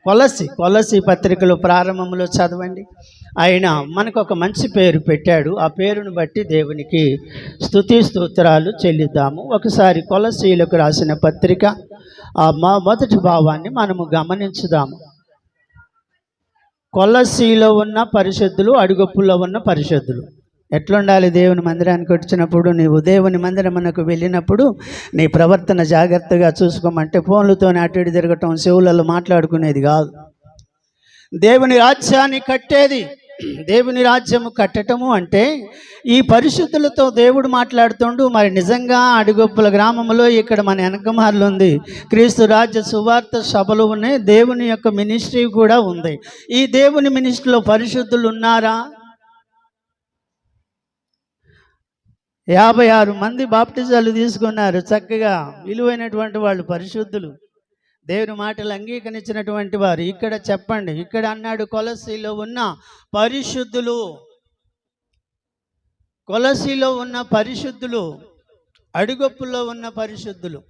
కొలసి పత్రికలో ప్రారంభంలో చదవండి. ఆయన మనకు ఒక మంచి పేరు పెట్టాడు. ఆ పేరును బట్టి దేవునికి స్తుతి స్తోత్రాలు చెల్లిద్దాము. ఒకసారి కొలసీలకు రాసిన పత్రిక మొదటి భావాన్ని మనము గమనించుదాము. కొలసీలో ఉన్న పరిశుద్ధులు, అడుగొప్పుల్లో ఉన్న పరిశుద్ధులు. ఎట్లుండాలి? దేవుని మందిరానికి వచ్చినప్పుడు, నీవు దేవుని మందిరమునకు వెళ్ళినప్పుడు నీ ప్రవర్తన జాగ్రత్తగా చూసుకోమంటే ఫోన్లతో అటు ఇటు తిరగటం, చెవులలో మాట్లాడుకునేది కాదు. దేవుని రాజ్యాన్ని కట్టేది, దేవుని రాజ్యము కట్టటము అంటే ఈ పరిశుద్ధులతో దేవుడు మాట్లాడుతుండు. మరి నిజంగా అడుగొప్పుల గ్రామంలో ఇక్కడ మన వెనకమార్లు ఉంది, క్రీస్తు రాజ్య సువార్త సభలు ఉన్నాయి, దేవుని యొక్క మినిస్ట్రీ కూడా ఉంది. ఈ దేవుని మినిస్ట్రీలో పరిశుద్ధులు ఉన్నారా? 56 మంది బాప్టిజాలు తీసుకున్నారు. చక్కగా విలువైనటువంటి వాళ్ళు, పరిశుద్ధులు, దేవుని మాటలు అంగీకరించినటువంటి వారు. ఇక్కడ చెప్పండి, ఇక్కడ అన్నాడు కొలసీలో ఉన్న పరిశుద్ధులు, కొలసీలో ఉన్న పరిశుద్ధులు, అడుగొప్పుల్లో ఉన్న పరిశుద్ధులు.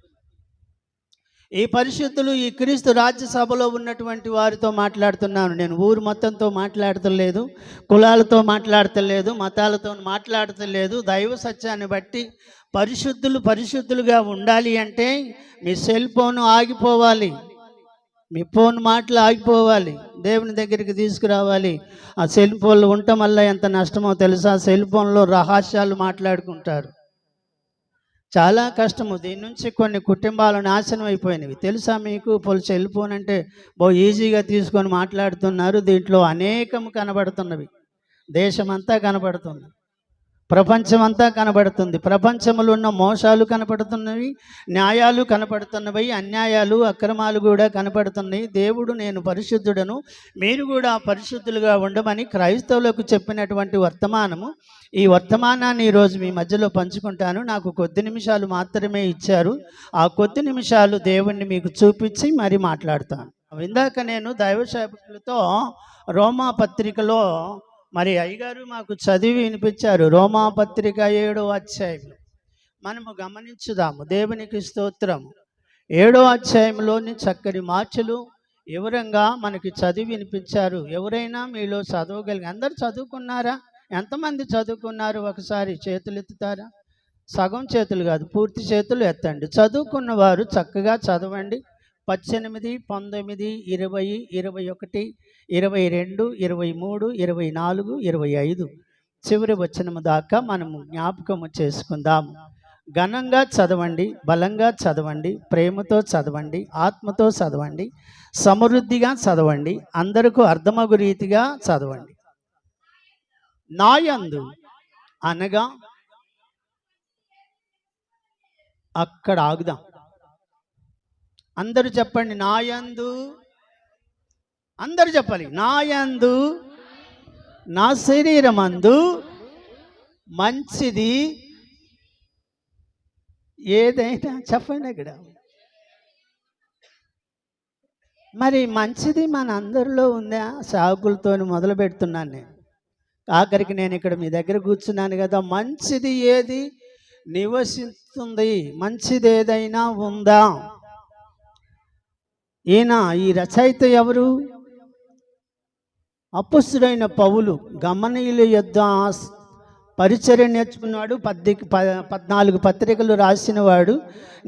ఈ పరిశుద్ధులు ఈ క్రీస్తు రాజ్యసభలో ఉన్నటువంటి వారితో మాట్లాడుతున్నాను నేను. ఊరు మొత్తంతో మాట్లాడతలేదు, కులాలతో మాట్లాడతలేదు, మతాలతో మాట్లాడతలేదు. దైవ సత్యాన్ని బట్టి పరిశుద్ధులుగా ఉండాలి అంటే మీ సెల్ ఫోన్ ఆగిపోవాలి, మీ ఫోన్ మాటలు ఆగిపోవాలి, దేవుని దగ్గరికి తీసుకురావాలి. ఆ సెల్ ఫోన్లు ఉండటం వల్ల ఎంత నష్టమో తెలుసా? సెల్ ఫోన్లో రహస్యాలు మాట్లాడుకుంటారు, చాలా కష్టము. దీని నుంచి కొన్ని కుటుంబాలు నాశనం అయిపోయినవి తెలుసా మీకు? సెల్ ఫోన్ అంటే ఈజీగా తీసుకొని మాట్లాడుతున్నారు. దీంట్లో అనేకం కనబడుతున్నవి, దేశమంతా కనబడుతుంది, ప్రపంచమంతా కనబడుతుంది. ప్రపంచంలో ఉన్న మోసాలు కనపడుతున్నవి, న్యాయాలు కనపడుతున్నవి, అన్యాయాలు అక్రమాలు కూడా కనపడుతున్నాయి. దేవుడు నేను పరిశుద్ధుడను, మీరు కూడా పరిశుద్ధులుగా ఉండమని క్రైస్తవులకు చెప్పినటువంటి వర్తమానము. ఈ వర్తమానాన్ని ఈరోజు మీ మధ్యలో పంచుకుంటాను. నాకు కొద్ది నిమిషాలు మాత్రమే ఇచ్చారు. ఆ కొద్ది నిమిషాలు దేవుణ్ణి మీకు చూపించి మరి మాట్లాడతాను. ఇందాక నేను దైవ సేవకులతో రోమా పత్రికలో మరి అయ్యగారు మాకు చదివి వినిపించారు. రోమా పత్రిక 7వ అధ్యాయం మనము గమనించుదాము. దేవునికి స్తోత్రము. 7వ అధ్యాయంలోని చక్కని మార్చులు వివరంగా మనకి చదివి వినిపించారు. ఎవరైనా మీలో చదవగలిగి, అందరు చదువుకున్నారా? ఎంతమంది చదువుకున్నారు? ఒకసారి చేతులు ఎత్తుతారా? సగం చేతులు కాదు, పూర్తి చేతులు ఎత్తండి. చదువుకున్న వారు చక్కగా చదవండి. 18, 19, 20, 21, 22, 23, 24, 25 చివరి వచనము దాకా మనము జ్ఞాపకము చేసుకుందాము. ఘనంగా చదవండి, బలంగా చదవండి, ప్రేమతో చదవండి, ఆత్మతో చదవండి, సమృద్ధిగా చదవండి, అందరికీ అర్థమగు రీతిగా చదవండి. నాయందు అనగా అక్కడ ఆగుదాం. అందరూ చెప్పండి, నాయందు. అందరూ చెప్పాలి, నాయందు, నా శరీరమందు మంచిది ఏదైనా చెప్పండి. అక్కడ మరి మంచిది మన అందరిలో ఉందా? సాకులతో మొదలు పెడుతున్నాను నేను. ఆఖరికి నేను ఇక్కడ మీ దగ్గర కూర్చున్నాను కదా. మంచిది ఏది నివసిస్తుంది? మంచిది ఏదైనా ఉందా? ఈ రచయిత ఎవరు? అపొస్తలుడైన పౌలు. గమనీయుల యొద్ద పరిచర్య నేర్చుకున్నాడు. 14 పత్రికలు రాసినవాడు.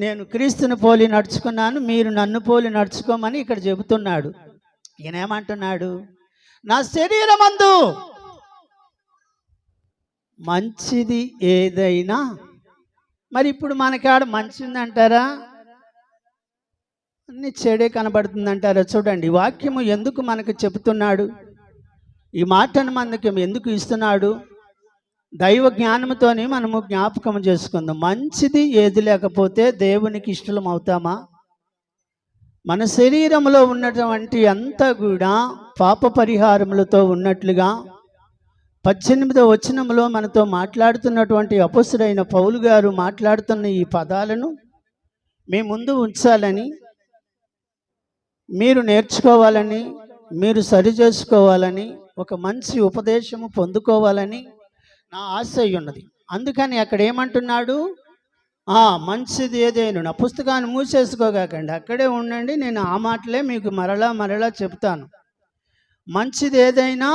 నేను క్రీస్తుని పోలి నడుచుకున్నాను, మీరు నన్ను పోలి నడుచుకోమని ఇక్కడ చెబుతున్నాడు. ఈయన ఏమంటున్నాడు? నా శరీరమందు మంచిది ఏదైనా. మరి ఇప్పుడు మనకాడ మంచిది అంటారా? అన్ని చెడే కనబడుతుందంటారా? చూడండి, వాక్యము ఎందుకు మనకు చెబుతున్నాడు? ఈ మాటను మనకి ఎందుకు ఇస్తున్నాడు? దైవ జ్ఞానంతోనే మనము జ్ఞాపకం చేసుకుందాం. మంచిది ఏది లేకపోతే దేవునికి ఇష్టలం అవుతామా? మన శరీరంలో ఉన్నటువంటి అంతా కూడా పాప పరిహారములతో ఉన్నట్లుగా 18వ వచనంలో మనతో మాట్లాడుతున్నటువంటి అపొస్తలుడైన పౌలు గారు మాట్లాడుతున్న ఈ పదాలను మీ ముందు ఉంచాలని, మీరు నేర్చుకోవాలని, మీరు సరి చేసుకోవాలని, ఒక మంచి ఉపదేశము పొందుకోవాలని నా ఆశ ఉన్నది. అందుకని అక్కడ ఏమంటున్నాడు? మంచిది ఏదేను నా పుస్తకాన్ని మూసేసుకోగాకండి, అక్కడే ఉండండి. నేను ఆ మాటలే మీకు మరలా మరలా చెప్తాను. మంచిది ఏదైనా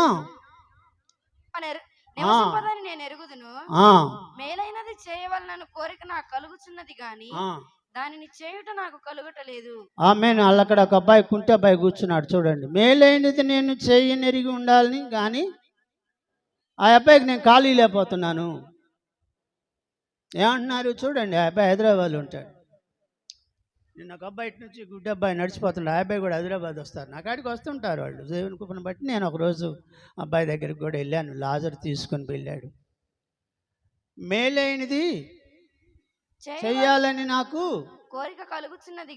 నేను ఎరుగుదును, ఆ మేలైనది చేయవలనను కోరిక నాకు కలుగుచున్నది గాని దానిని చేయుట నాకు కలుగటలేదు. ఆమేన్. అక్కడ ఒక అబ్బాయి, కుంటి అబ్బాయి కూర్చున్నాడు చూడండి. మేలైనది నేను చేయనెరిగి ఉండాలని, కానీ ఆ అబ్బాయికి నేను ఖాళీ లేకపోతున్నాను. ఏమంటున్నారు చూడండి. ఆ అబ్బాయి హైదరాబాద్లో ఉంటాడు. నిన్న ఒక అబ్బాయి ఇటు నుంచి గుడ్డి అబ్బాయి నడిచిపోతున్నాడు. ఆ అబ్బాయి కూడా హైదరాబాద్ వస్తారు. నా కాడికి వస్తుంటారు వాళ్ళు దేవుని కృపను బట్టి. నేను ఒకరోజు అబ్బాయి దగ్గరికి కూడా వెళ్ళాను. లాజర్ తీసుకొని వెళ్ళాడు. మేలైనది చెయ్యాలని నాకు కోరిక కలుగుతున్నది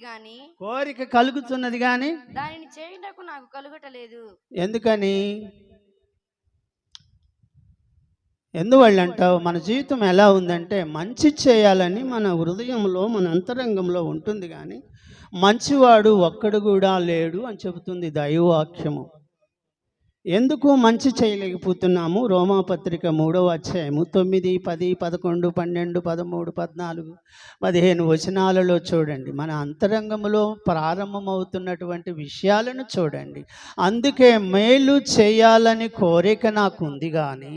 కానీ దానిని చేయుటకు నాకు కలుగటలేదు. ఎందువల్లంటావు? మన జీవితం ఎలా ఉందంటే, మంచి చేయాలని మన హృదయంలో, మన అంతరంగంలో ఉంటుంది, కానీ మంచివాడు ఒక్కడు కూడా లేడు అని చెబుతుంది దైవవాక్యము. ఎందుకు మంచి చేయలేకపోతున్నాము? రోమాపత్రిక 3వ అధ్యాయము 9, 10, 11, 12, 13, 14, 15 వచనాలలో చూడండి. మన అంతరంగంలో ప్రారంభమవుతున్నటువంటి విషయాలను చూడండి. అందుకే మేలు చేయాలని కోరిక నాకు ఉంది, కానీ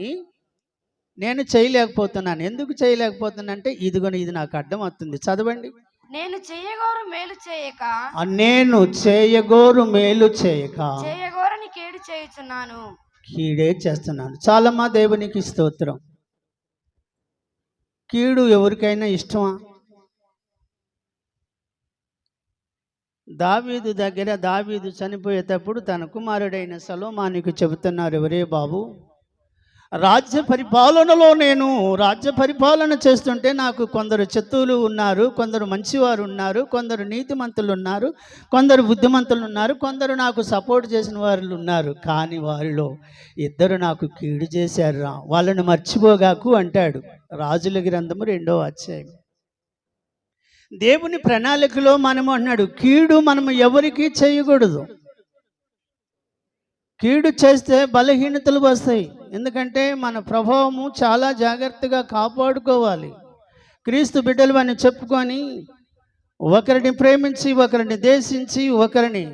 నేను చేయలేకపోతున్నాను. ఎందుకు చేయలేకపోతున్నానంటే, ఇది నాకు అడ్డం అవుతుంది. చదవండి. నేను చేయగోరు మేలు చేయక చేయగోరని కీడు చేయుచున్నాను, కీడే చేస్తున్నాను. చాలమ్మా, దేవునికి స్తోత్రం. కీడు ఎవరికైనా ఇష్టమా? దావీదు చనిపోయేటప్పుడు తన కుమారుడైన సొలొమోనుకు చెబుతున్నారు, ఎవరే బాబు, రాజ్య పరిపాలన చేస్తుంటే నాకు కొందరు శత్రువులు ఉన్నారు, కొందరు మంచివారు ఉన్నారు, కొందరు నీతిమంతులు ఉన్నారు, కొందరు బుద్ధిమంతులు ఉన్నారు, కొందరు నాకు సపోర్ట్ చేసిన వారు ఉన్నారు, కానీ వారిలో ఇద్దరు నాకు కీడు చేశారు, వాళ్ళని మర్చిపోగాకు అంటాడు రాజుల గ్రంథము 2వ అధ్యాయం. దేవుని ప్రణాళికలో మనము అన్నాడు, కీడు మనము ఎవరికి చేయకూడదు. కీడు చేస్తే బలహీనతలు వస్తాయి. ఎందుకంటే మన ప్రభావము చాలా జాగ్రత్తగా కాపాడుకోవాలి. క్రీస్తు బిడ్డలు అని చెప్పుకొని ఒకరిని ప్రేమించి, ఒకరిని దేశించి, ఒకరిని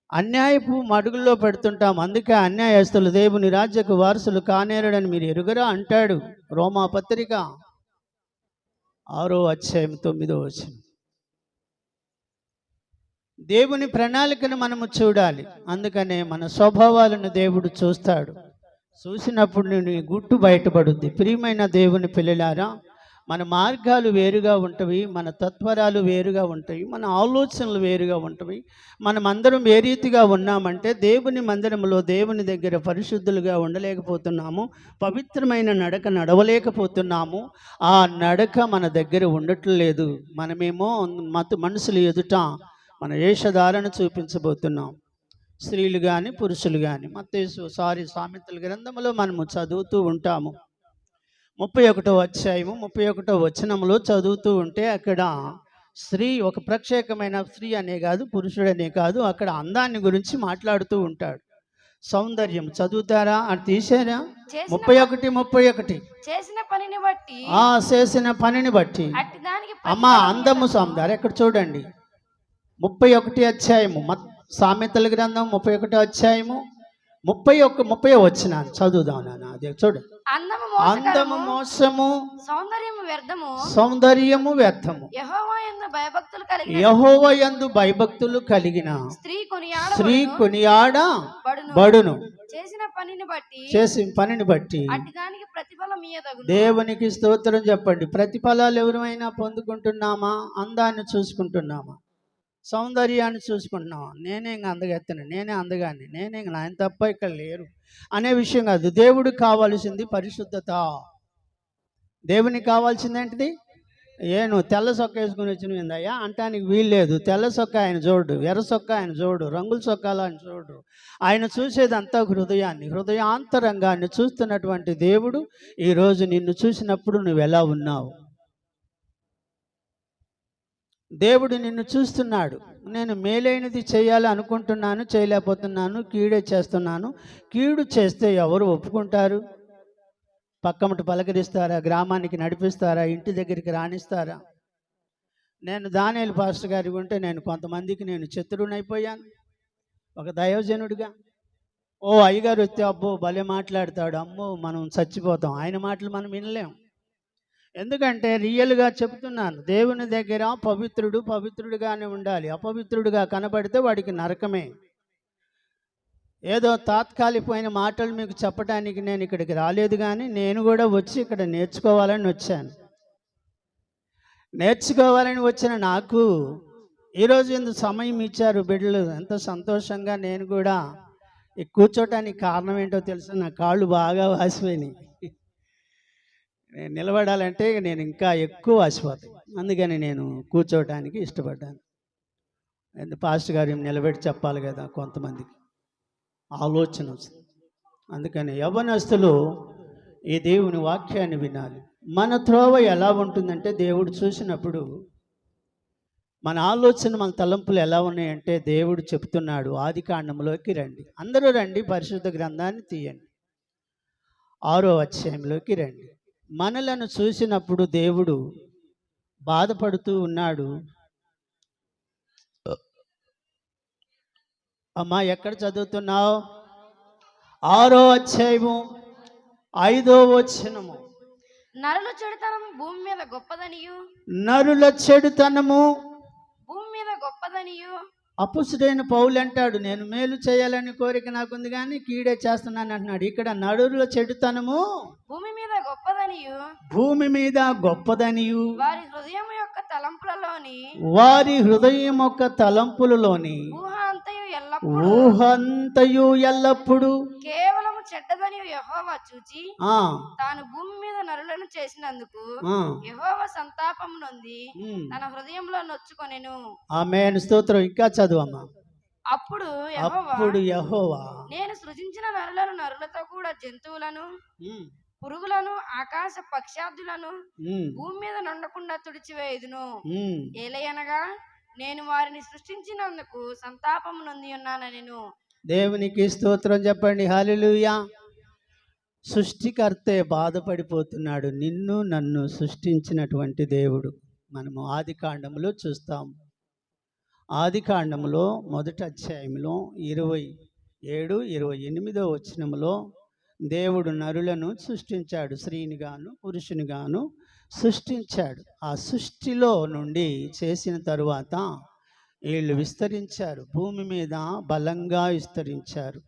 అన్యాయపు మడుగుల్లో పెడుతుంటాం. అందుకే అన్యాయస్తులు దేవుని రాజ్యకు వారసులు కానేరడని మీరు ఎరుగరా అంటాడు రోమాపత్రిక 6వ అధ్యాయం 9వ వచనం. దేవుని ప్రణాళికను మనము చూడాలి. అందుకనే మన స్వభావాలను దేవుడు చూస్తాడు. చూసినప్పుడు నీ గుట్టు బయటపడుద్ది. ప్రియమైన దేవుని పిల్లలారా, మన మార్గాలు వేరుగా ఉంటవి, మన తత్వరాలు వేరుగా ఉంటాయి, మన ఆలోచనలు వేరుగా ఉంటవి. మనం అందరం ఏ రీతిగా ఉన్నామంటే, దేవుని మందిరంలో దేవుని దగ్గర పరిశుద్ధులుగా ఉండలేకపోతున్నాము, పవిత్రమైన నడక నడవలేకపోతున్నాము. ఆ నడక మన దగ్గర ఉండట్లేదు. మనమేమో మనుషుల ఎదుట మన వేషధారణ చూపించబోతున్నాం. స్త్రీలు కానీ పురుషులు కానీ సామెతల గ్రంథంలో మనము చదువుతూ ఉంటాము. 31వ అధ్యాయము 31వ వచనంలో చదువుతూ ఉంటే, అక్కడ స్త్రీ, ఒక ప్రత్యేకమైన స్త్రీ అనే కాదు, పురుషుడనే కాదు, అక్కడ అందాన్ని గురించి మాట్లాడుతూ ఉంటాడు. సౌందర్యం చదువుతారా? అది తీసారా? 31 చేసిన పనిని బట్టి అమ్మా అందము సౌందర్యం. ఎక్కడ చూడండి, 31 అధ్యాయము సామెతల గ్రంథం 31 అధ్యాయము 30 వచనాన్ని చదువుదాం నాన్న. అదే చూడు. అందము మోసము, సౌందర్యము వ్యర్థము, యెహోవా యందు భయభక్తులు కలిగిన స్త్రీ కొనియాడబడును. చేసిన పనిని బట్టి దేవునికి స్తోత్రం చెప్పండి. ప్రతిఫలాలు ఎవరైనా పొందుకుంటున్నామా? అందాన్ని చూసుకుంటున్నామా? సౌందర్యాన్ని చూసుకుంటున్నాం. నేనే ఇంకా అందగెత్తను, నేనే అందగాన్ని, నేనే ఇంక ఆయన తప్ప ఇక్కడ లేరు అనే విషయం కాదు. దేవుడికి కావాల్సింది పరిశుద్ధత. దేవునికి కావాల్సింది ఏంటిది? నువ్వు తెల్ల సొక్క వేసుకుని వచ్చినవిందయ్యా అంటానికి వీల్లేదు. తెల్ల సొక్క ఆయన చూడు, ఎర్ర సొక్క ఆయన చూడు, రంగుల సొక్కాలు ఆయన చూడు. ఆయన చూసేదంతా హృదయాంతరంగాన్ని చూస్తున్నటువంటి దేవుడు ఈరోజు నిన్ను చూసినప్పుడు నువ్వు ఎలా ఉన్నావు? దేవుడు నిన్ను చూస్తున్నాడు. నేను మేలైనది చేయాలి అనుకుంటున్నాను, చేయలేకపోతున్నాను, కీడే చేస్తున్నాను. కీడు చేస్తే ఎవరు ఒప్పుకుంటారు? పక్కమటి పలకరిస్తారా, గ్రామానికి నడిపిస్తారా, ఇంటి దగ్గరికి రాణిస్తారా? నేను దానియేలు పాస్టర్ గారికి ఉంటే నేను కొంతమందికి నేను శత్రువునైపోయాను ఒక దైవజనుడిగా. ఓ అయ్యగారు వస్తే అబ్బో భలే మాట్లాడతాడు, అమ్మో మనం చచ్చిపోతాం, ఆయన మాటలు మనం వినలేం. ఎందుకంటే రియల్గా చెప్తున్నాను, దేవుని దగ్గర పవిత్రుడుగానే ఉండాలి. అపవిత్రుడుగా కనబడితే వాడికి నరకమే. ఏదో తాత్కాలికమైన మాటలు మీకు చెప్పడానికి నేను ఇక్కడికి రాలేదు, కానీ నేను కూడా వచ్చి ఇక్కడ నేర్చుకోవాలని వచ్చాను. నేర్చుకోవాలని వచ్చిన నాకు ఈరోజు ఎందుకు సమయం ఇచ్చారు బిడ్డలు, ఎంత సంతోషంగా. నేను కూడా కూర్చోటానికి కారణం ఏంటో తెలుసా, నా కాళ్ళు బాగా వాసిపోయినాయి. నేను నిలబడాలంటే నేను ఇంకా ఎక్కువ వాసిపోతాయి, అందుకని నేను కూర్చోవటానికి ఇష్టపడ్డాను. పాస్టర్ గారు నిలబెట్టి చెప్పాలి కదా, కొంతమందికి ఆలోచన వస్తుంది. అందుకని యవ్వనస్తులు ఈ దేవుని వాక్యాన్ని వినాలి. మన త్రోవ ఎలా ఉంటుందంటే, దేవుడు చూసినప్పుడు మన ఆలోచన, మన తలంపులు ఎలా ఉన్నాయంటే, దేవుడు చెప్తున్నాడు, ఆదికాండంలోకి రండి, అందరూ రండి, పరిశుద్ధ గ్రంథాన్ని తీయండి, 6వ అధ్యాయంలోకి రండి. మనలను చూసినప్పుడు దేవుడు బాధపడుతూ ఉన్నాడు. అమ్మా ఎక్కడ చదువుతున్నావు? 6వ అధ్యాయము 5వ వచనము. నరుల చెడుతనం భూమి మీద గొప్పదనియు, నరుల చెడుతనము భూమి మీద గొప్పదనియు. అపుసుడైన పౌలు అంటాడు, నేను మేలు చేయాలని కోరిక నాకుంది కానీ కీడే చేస్తున్నాను అంటున్నాడు. ఇక్కడ నరుల చెడుతనము భూమి మీద గొప్పదనియు, భూమి మీద గొప్పదనియు, వారి హృదయం యొక్క తలంపులలోని, వారి హృదయం యొక్క తలంపులలోని ఊహంతయు ఎల్లప్పుడు కేవలము చెడ్డదని యెహోవా చూచి తాను భూమి మీద నరులను చేసినందుకు యెహోవా సంతాపం నొంది తన హృదయంలో నొచ్చుకొనెను. ఆమేన్, స్తోత్రం. ఇంకా చదువమ్మా. అప్పుడు యెహోవా నేను సృజించిన నరులను, నరులతో కూడా జంతువులను, పురుగులను, ఆకాశ పక్షాదులను భూమి మీద నుండకుండా తుడిచివేయుదును. ఏలయనగా నేను వారిని సృష్టించినందుకు సంతాపము నొంది ఉన్నానెను. దేవునికి స్తోత్రం చెప్పండి. హల్లెలూయా. సృష్టికర్తే బాధపడిపోతున్నాడు, నిన్ను నన్ను సృష్టించినటువంటి దేవుడు. మనము ఆదికాండంలో చూస్తాం. ఆదికాండంలో 1వ అధ్యాయంలో 27, 28వ వచనంలో దేవుడు నరులను సృష్టించాడు, స్త్రీని గాను పురుషుని గాను సృష్టించాడు. ఆ సృష్టిలో నుండి చేసిన తరువాత వీళ్ళు విస్తరించారు, భూమి మీద బలంగా విస్తరించారు.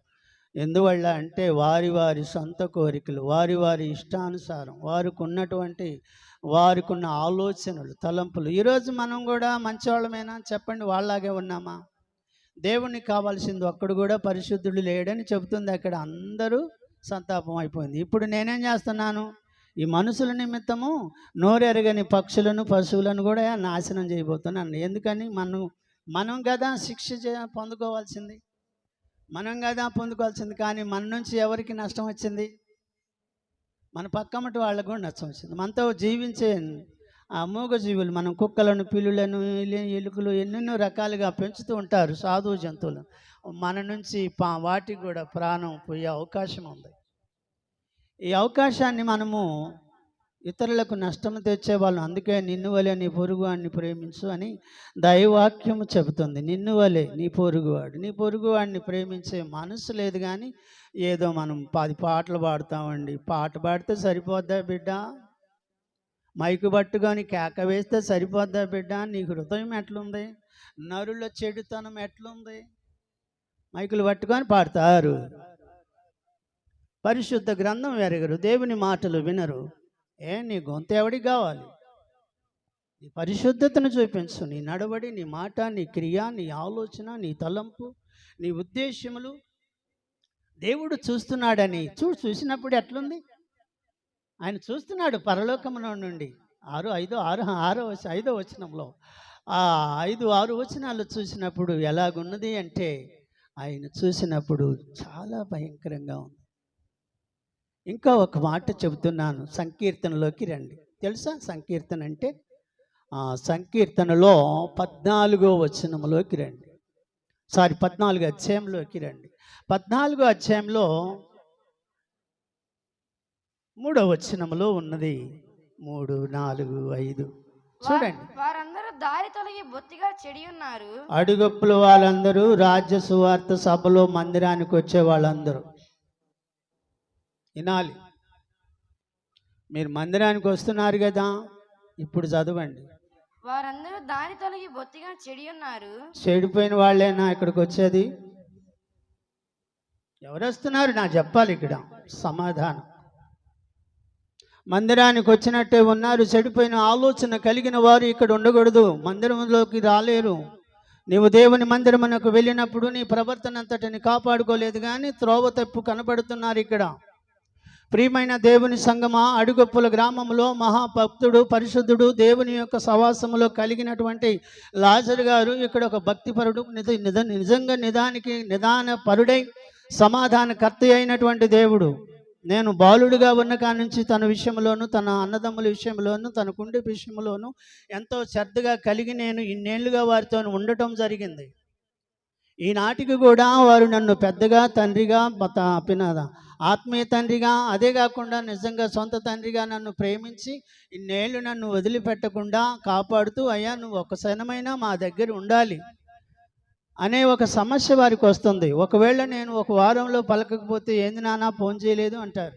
ఎందువల్ల అంటే వారి వారి సొంత కోరికలు, వారి వారి ఇష్టానుసారం, వారికి ఉన్న ఆలోచనలు, తలంపులు. ఈరోజు మనం కూడా మంచివాళ్ళమేనా చెప్పండి? వాళ్ళలాగే ఉన్నామా? దేవునికి కావాల్సింది ఒక్కడు కూడా పరిశుద్ధుడు లేడని చెబుతుంది అక్కడ. అందరూ సంతాపం అయిపోయింది. ఇప్పుడు నేనేం చేస్తున్నాను? ఈ మనుషుల నిమిత్తము నోరెరగని పక్షులను, పశువులను కూడా నాశనం చేయబోతున్నాను. ఎందుకని? మనం కదా శిక్ష పొందుకోవాల్సింది, మనం కదా పొందుకోవాల్సింది. కానీ మన నుంచి ఎవరికి నష్టం వచ్చింది? మన పక్కమటి వాళ్ళకు కూడా నష్టం వచ్చింది. మనతో జీవించే ఆ మూగ జీవులు, మనం కుక్కలను, పిల్లులను, ఎలుకలు ఎన్నెన్నో రకాలుగా పెంచుతూ ఉంటారు, సాధువు జంతువులు. మన నుంచి వాటికి కూడా ప్రాణం పోయే అవకాశం ఉంది. ఈ అవకాశాన్ని మనము ఇతరులకు నష్టం తెచ్చేవాళ్ళం. అందుకే నిన్ను వలె నీ పొరుగువాడిని ప్రేమించు అని దైవవాక్యము చెబుతుంది. నిన్ను వలె నీ పొరుగువాడిని ప్రేమించే మనసు లేదు. కానీ ఏదో మనం 10 పాటలు పాడుతామండి. పాట పాడితే సరిపోద్దా బిడ్డ? మైకు పట్టుకొని కేక వేస్తే సరిపోద్దా బిడ్డ? నీ హృదయం ఎట్లుంది? నరుల చెడుతనం ఎట్లుంది? మైకులు పట్టుకొని పాడతారు, పరిశుద్ధ గ్రంథం ఎరగరు, దేవుని మాటలు వినరు. నీ గొంతు ఎవడికి కావాలి? నీ పరిశుద్ధతను చూపించు. నీ నడవడి, నీ మాట, నీ క్రియ, నీ ఆలోచన, నీ తలంపు, నీ ఉద్దేశములు దేవుడు చూస్తున్నాడని చూసినప్పుడు ఎట్లుంది? ఆయన చూస్తున్నాడు పరలోకములో నుండి. 5వ వచనంలో 5-6 వచనాలు చూసినప్పుడు ఎలాగున్నది అంటే, ఆయన చూసినప్పుడు చాలా భయంకరంగా ఉంది. ఇంకా ఒక మాట చెబుతున్నాను, సంకీర్తనలోకి రండి. తెలుసా సంకీర్తన అంటే? సంకీర్తనలో 14వ వచనంలోకి రండి. 14వ అధ్యాయంలోకి రండి. 14వ అధ్యాయంలో 3వ వచనములో ఉన్నది. 3, 4, 5 చూడండి. వారందరూ దారి తొలగి బొత్తిగా చెడి ఉన్నారు. అడుగొప్పుల వాళ్ళందరూ రాజ్య సువార్త సభలో మందిరానికి వచ్చే వాళ్ళందరూ వినాలి. మీరు మందిరానికి వస్తున్నారు కదా, ఇప్పుడు చదవండి. వారందరూ దారి తొలగి బొత్తిగా చెడి ఉన్నారు. చెడిపోయిన వాళ్ళేనా ఇక్కడికి వచ్చేది? ఎవరు వస్తున్నారు నాకు చెప్పాలి ఇక్కడ సమాధానం. మందిరానికి వచ్చినట్టే ఉన్నారు. చెడిపోయిన ఆలోచన కలిగిన వారు ఇక్కడ ఉండకూడదు, మందిరంలోకి రాలేరు. నీవు దేవుని మందిరమునకు వెళ్ళినప్పుడు నీ ప్రవర్తన అంతటిని కాపాడుకోలేదు కానీ త్రోవ తప్పు కనపడుతున్నారు ఇక్కడ. ప్రియమైన దేవుని సంగమా, అడుగొప్పుల గ్రామంలో మహాభక్తుడు పరిశుద్ధుడు దేవుని యొక్క సవాసములో కలిగినటువంటి లాజరు గారు ఇక్కడ ఒక భక్తిపరుడు, నిజంగా నిదాన పరుడై సమాధానకర్త అయినటువంటి దేవుడు. నేను బాలుడిగా ఉన్న కాడి నుంచి తన విషయంలోను, తన అన్నదమ్ముల విషయంలోను, తన కుండి విషయంలోను ఎంతో శ్రద్ధగా కలిగి నేను ఇన్నేళ్లుగా వారితో ఉండటం జరిగింది. ఈనాటికి కూడా వారు నన్ను పెద్దగా తండ్రిగా ఆత్మీయ తండ్రిగా, అదే కాకుండా నిజంగా సొంత తండ్రిగా నన్ను ప్రేమించి ఇన్నేళ్ళు నన్ను వదిలిపెట్టకుండా కాపాడుతూ, అయ్యా నువ్వు ఒక్క క్షణమైనా మా దగ్గర ఉండాలి అనే ఒక సమస్య వారికి వస్తుంది. ఒకవేళ నేను ఒక వారంలో పలకకపోతే ఏంది నాన్న ఫోన్ చేయలేదు అంటారు.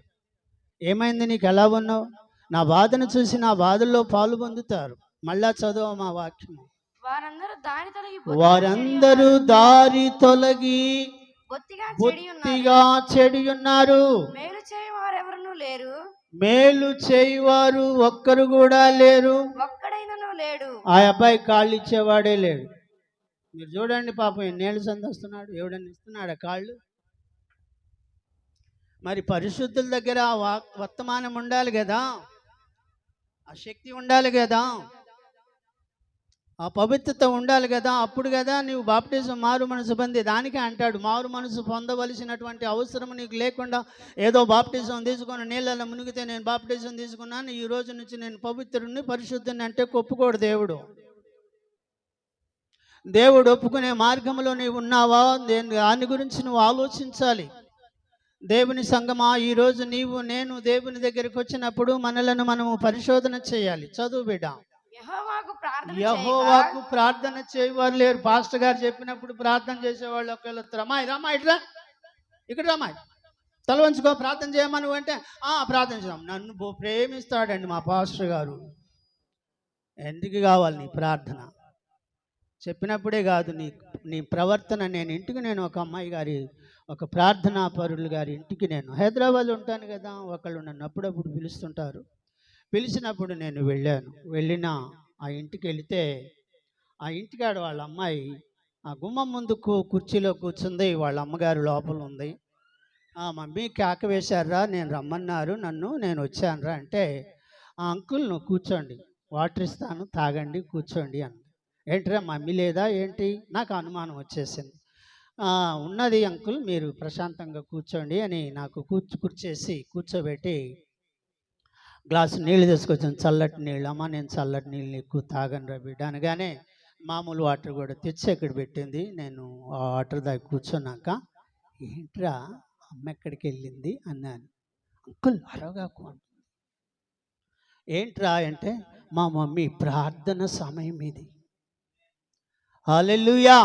ఏమైంది, నీకు ఎలా ఉన్నావు? నా బాధను చూసి నా బాధల్లో పాలు పొందుతారు. మళ్ళా చదువు మా వాక్యము. వారందరూ దారి తొలగి బొత్తిగా చెడి ఉన్నారు. మేలు చేయవారు ఒక్కరు కూడా లేరు. ఆ అబ్బాయి కాళ్ళు ఇచ్చేవాడే లేడు. మీరు చూడండి, పాపం ఎన్నేళ్ళు సందొస్తున్నాడు, ఎవడన్నా ఇస్తున్నాడా కాళ్ళు? మరి పరిశుద్ధుల దగ్గర వర్తమానం ఉండాలి కదా, ఆ శక్తి ఉండాలి కదా, ఆ పవిత్రత ఉండాలి కదా. అప్పుడు కదా నీవు బాప్టిజం మారు మనసు పొంది. దానికే అంటాడు, మారు మనసు పొందవలసినటువంటి అవసరం నీకు లేకుండా ఏదో బాప్టిజం తీసుకొని నీళ్ళలో మునిగితే నేను బాప్టిజం తీసుకున్నాను, ఈ రోజు నుంచి నేను పవిత్రుడిని పరిశుద్ధుని అంటే ఒప్పుకోడు దేవుడు. దేవుడు ఒప్పుకునే మార్గంలో నీవు ఉన్నావా? దాని గురించి నువ్వు ఆలోచించాలి. దేవుని సంగమా, ఈరోజు నీవు నేను దేవుని దగ్గరికి వచ్చినప్పుడు మనలను మనము పరిశోధన చేయాలి. చదువు బిడ్డ. యెహోవాకు ప్రార్థన చేయవారు లేరు. పాస్టర్ గారు చెప్పినప్పుడు ప్రార్థన చేసేవాళ్ళు ఒకవేళ రమాయి ఇట్లా ఇక్కడ రమాయి తల వంచుకో ప్రార్థన చేయమని అంటే ప్రార్థన చేద్దాం. నన్ను ప్రేమిస్తాడండి మా పాస్టర్ గారు. ఎందుకు కావాలి నీ ప్రార్థన? చెప్పినప్పుడే కాదు, నీ ప్రవర్తన. నేను ఒక అమ్మాయి గారి, ఒక ప్రార్థనా పరులు గారి ఇంటికి నేను హైదరాబాద్లో ఉంటాను కదా, ఒకళ్ళు నన్ను అప్పుడప్పుడు పిలుస్తుంటారు. పిలిచినప్పుడు నేను వెళ్ళిన ఆ ఇంటికి వెళితే ఆ ఇంటికాడ వాళ్ళ అమ్మాయి ఆ గుమ్మం ముందు కుర్చీలో కూర్చుంది. వాళ్ళ అమ్మగారు లోపల ఉంది. మమ్మీ కేక వేశారా, నేను రమ్మన్నారు నన్ను, నేను వచ్చానురా అంటే, అంకుల్ నువ్వు కూర్చోండి, వాటర్ ఇస్తాను తాగండి కూర్చోండి అన్న. ఏంట్రా మమ్మీ లేదా ఏంటి? నాకు అనుమానం వచ్చేసింది. ఉన్నది అంకుల్, మీరు ప్రశాంతంగా కూర్చోండి అని నాకు కూర్చోబెట్టి గ్లాసు నీళ్ళు తీసుకొచ్చాను, చల్లటి నీళ్ళు. అమ్మ నేను చల్లటి నీళ్ళు ఎక్కువ తాగను రా బిడ్డ అనగానే మామూలు వాటర్ కూడా తెచ్చి ఎక్కడ పెట్టింది. నేను ఆ వాటర్ దగ్గర కూర్చున్నాక, ఏంట్రా అమ్మ ఎక్కడికి వెళ్ళింది అన్నాను. అంకుల్ అరవగాకు. ఏంట్రా అంటే, మా మమ్మీ ప్రార్థన సమయం ఇది. హల్లెలూయా.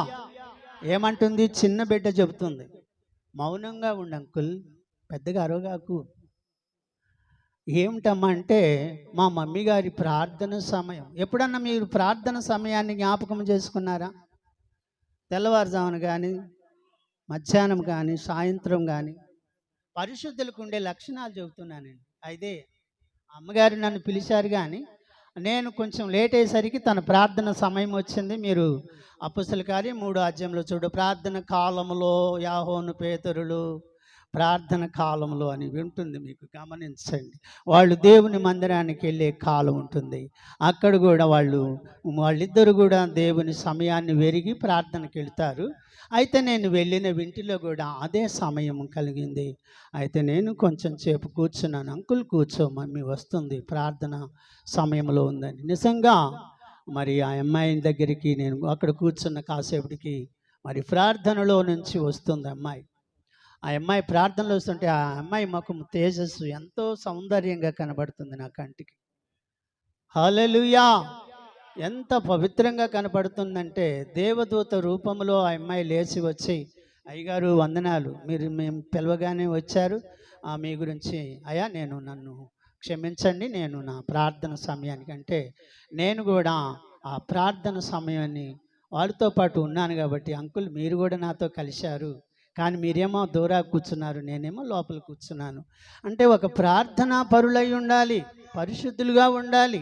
ఏమంటుంది? చిన్న బిడ్డ చెబుతుంది, మౌనంగా ఉండు అంకుల్, పెద్దగా అరవగాకు. ఏమిటమ్మా అంటే, మా మమ్మీ గారి ప్రార్థన సమయం. ఎప్పుడన్నా మీరు ప్రార్థన సమయాన్ని జ్ఞాపకం చేసుకున్నారా? తెల్లవారుజామున కానీ, మధ్యాహ్నం కానీ, సాయంత్రం కానీ. పరిశుద్ధులకు ఉండే లక్షణాలు చెబుతున్నానండి. అయితే అమ్మగారు నన్ను పిలిచారు కానీ నేను కొంచెం లేట్ అయ్యేసరికి తన ప్రార్థన సమయం వచ్చింది. మీరు అపొస్తలుల కార్యం 3వ అధ్యాయంలో చూడు, ప్రార్థన కాలంలో యాహోను పేతురులు ప్రార్థన కాలంలో అని ఉంటుంది, మీకు గమనించండి. వాళ్ళు దేవుని మందిరానికి వెళ్ళే కాలం ఉంటుంది. అక్కడ కూడా వాళ్ళిద్దరు కూడా దేవుని సమయాన్ని వెరిగి ప్రార్థనకి వెళ్తారు. అయితే నేను వెళ్ళిన ఇంటిలో కూడా అదే సమయం కలిగింది. అయితే నేను కొంచెం సేపు కూర్చున్నాను. అంకుల్ కూర్చో, మమ్మీ వస్తుంది, ప్రార్థన సమయంలో ఉందని. నిజంగా మరి ఆ అమ్మాయి దగ్గరికి నేను అక్కడ కూర్చున్న కాసేపటికి మరి ప్రార్థనలో నుంచి వస్తుంది అమ్మాయి. ఆ అమ్మాయి ప్రార్థనలు వస్తుంటే ఆ అమ్మాయి ముఖం తేజస్సు ఎంతో సౌందర్యంగా కనబడుతుంది నా కంటికి. హల్లెలూయా! ఎంత పవిత్రంగా కనపడుతుందంటే దేవదూత రూపంలో ఆ అమ్మాయి లేచి వచ్చి, అయ్యగారు వందనాలు, మీరు మేము పిలవగానే వచ్చారు, మీ గురించి అయ్యా నన్ను క్షమించండి, నేను నా ప్రార్థన సమయానికి అంటే నేను కూడా ఆ ప్రార్థన సమయాన్ని వాళ్ళతో పాటు ఉన్నాను కాబట్టి, అంకుల్ మీరు కూడా నాతో కలిశారు, కానీ మీరేమో దూరా కూర్చున్నారు, నేనేమో లోపల కూర్చున్నాను అంటే ఒక ప్రార్థనా పరులై ఉండాలి, పరిశుద్ధులుగా ఉండాలి,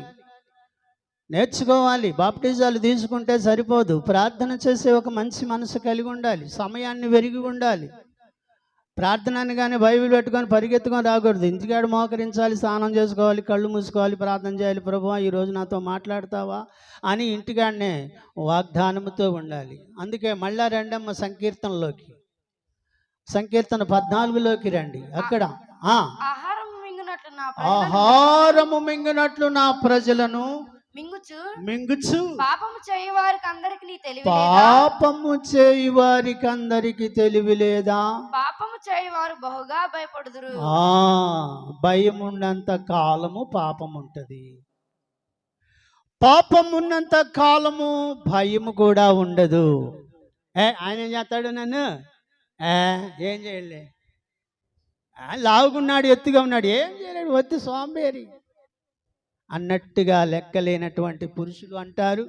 నేర్చుకోవాలి. బాప్టిజాలు తీసుకుంటే సరిపోదు, ప్రార్థన చేసే ఒక మంచి మనసు కలిగి ఉండాలి, సమయాన్ని వెరిగి ఉండాలి. ప్రార్థన అనగానే బైబిల్ పెట్టుకొని పరిగెత్తుకొని రాకూడదు. ఇంటికాడ మోకరించాలి, స్నానం చేసుకోవాలి, కళ్ళు మూసుకోవాలి, ప్రార్థన చేయాలి, ప్రభువా ఈరోజు నాతో మాట్లాడతావా అని ఇంటికాడనే వాగ్దానముతో ఉండాలి. అందుకే మళ్ళా రెండమ్మ సంకీర్తనలోకి, సంకీర్తన 14లోకి రండి. అక్కడ ఆహారము మింగినట్లు నా ప్రజలను మింగుచు పాపము చేయి వారికి అందరికి తెలివి లేదా? పాపము చేయువారు బహుగా భయపడుదురు. భయం ఉన్నంత కాలము పాపం ఉంటది, పాపం ఉన్నంత కాలము భయం కూడా ఉండదు. ఆయన ఏం చేస్తాడు? నన్ను ఏం చేయలే, లావుకున్నాడు, ఎత్తుగా ఉన్నాడు, ఏం చేయలేడు, వద్దు సోంబేరి అన్నట్టుగా లెక్కలేనటువంటి పురుషులు అంటారు,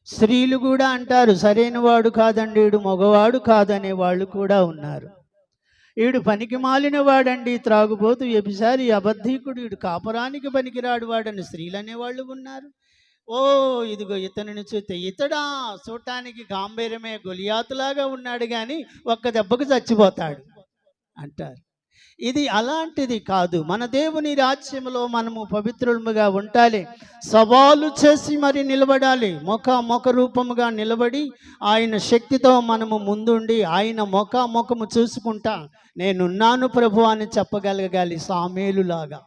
స్త్రీలు కూడా అంటారు, సరైన వాడు కాదండి, వీడు మగవాడు కాదనే వాళ్ళు కూడా ఉన్నారు. వీడు పనికి మాలిన వాడండి, త్రాగుబోతు, వ్యభిచారి, అబద్ధీకుడు, వీడు కాపురానికి పనికిరాడు వాడని స్త్రీలు అనేవాళ్ళు ఉన్నారు. ఇదిగో ఇతనిని చూస్తే ఇతడా చూడటానికి గాంభీర్యమే గొలియాతులాగా ఉన్నాడు, కానీ ఒక్క దెబ్బకు చచ్చిపోతాడు అంటారు. ఇది అలాంటిది కాదు. మన దేవుని రాజ్యంలో మనము పవిత్రులుగా ఉండాలి, సవాలు చేసి మరి నిలబడాలి, ముఖ రూపముగా నిలబడి ఆయన శక్తితో మనము ముందుండి ఆయన ముఖము చూసుకుంటా నేనున్నాను ప్రభు అని చెప్పగలగాలి. సామేలులాగా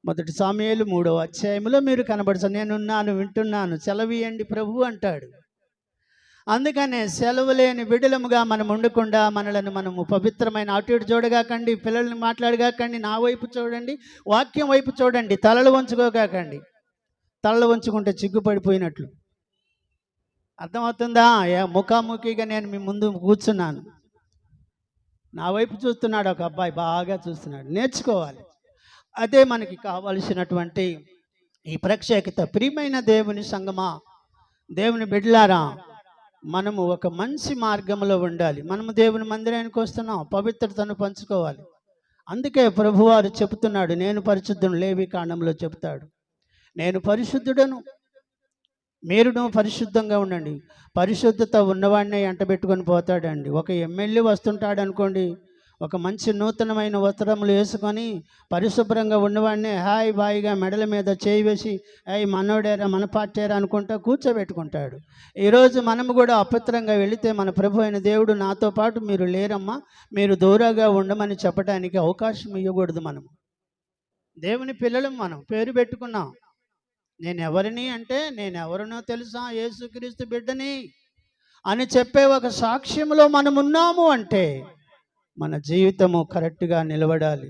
మొదటి సామేలు 3వ అధ్యాయంలో మీరు కనబడుతుంది, నేనున్నాను, వింటున్నాను, సెలవియండి ప్రభు అంటాడు. అందుకనే సెలవు లేని బిడ్డలముగా మనం ఉండకుండా మనలను మనము పవిత్రమైన అటు ఇటు చూడగాకండి, పిల్లల్ని మాట్లాడగాకండి, నా వైపు చూడండి, వాక్యం వైపు చూడండి, తలలు వంచుకోగాకండి. తలలు వంచుకుంటే చిగ్గుపడిపోయినట్లు. అర్థమవుతుందా? ముఖాముఖిగా నేను మీ ముందు కూర్చున్నాను, నా వైపు చూస్తున్నాడు ఒక అబ్బాయి, బాగా చూస్తున్నాడు, నేర్చుకోవాలి. అదే మనకి కావలసినటువంటి ఈ ప్రత్యేకత. ప్రియమైన దేవుని సంగమా, దేవుని బిడ్డలారా, మనము ఒక మంచి మార్గంలో ఉండాలి. మనము దేవుని మందిరానికి వస్తున్నాం, పవిత్రతను పంచుకోవాలి. అందుకే ప్రభువారు చెబుతున్నాడు, నేను పరిశుద్ధుడు, లేవి కాండంలో చెబుతాడు, నేను పరిశుద్ధుడను, మీరును పరిశుద్ధంగా ఉండండి. పరిశుద్ధత ఉన్నవాడినే ఎంటబెట్టుకొని పోతాడండి. ఒక ఎమ్మెల్యే వస్తుంటాడు అనుకోండి, ఒక మంచి నూతనమైన వస్త్రములు వేసుకొని పరిశుభ్రంగా ఉన్నవాడినే హాయ్ బాయిగా మెడల మీద చేయి వేసి మనోడేరా, మన పార్టీరా అనుకుంటా కూర్చోబెట్టుకుంటాడు. ఈరోజు మనము కూడా అపవిత్రంగా వెళితే మన ప్రభు అయిన దేవుడు నాతో పాటు మీరు లేరమ్మా, మీరు దూరంగా ఉండమని చెప్పడానికి అవకాశం ఇవ్వకూడదు. మనం దేవుని పిల్లలం, మనం పేరు పెట్టుకున్నాం. నేను ఎవరిని అంటే నేను ఎవరినో తెలుసా, యేసుక్రీస్తు బిడ్డని అని చెప్పే ఒక సాక్ష్యంలో మనం ఉన్నాము అంటే మన జీవితము కరెక్ట్గా నిలబడాలి.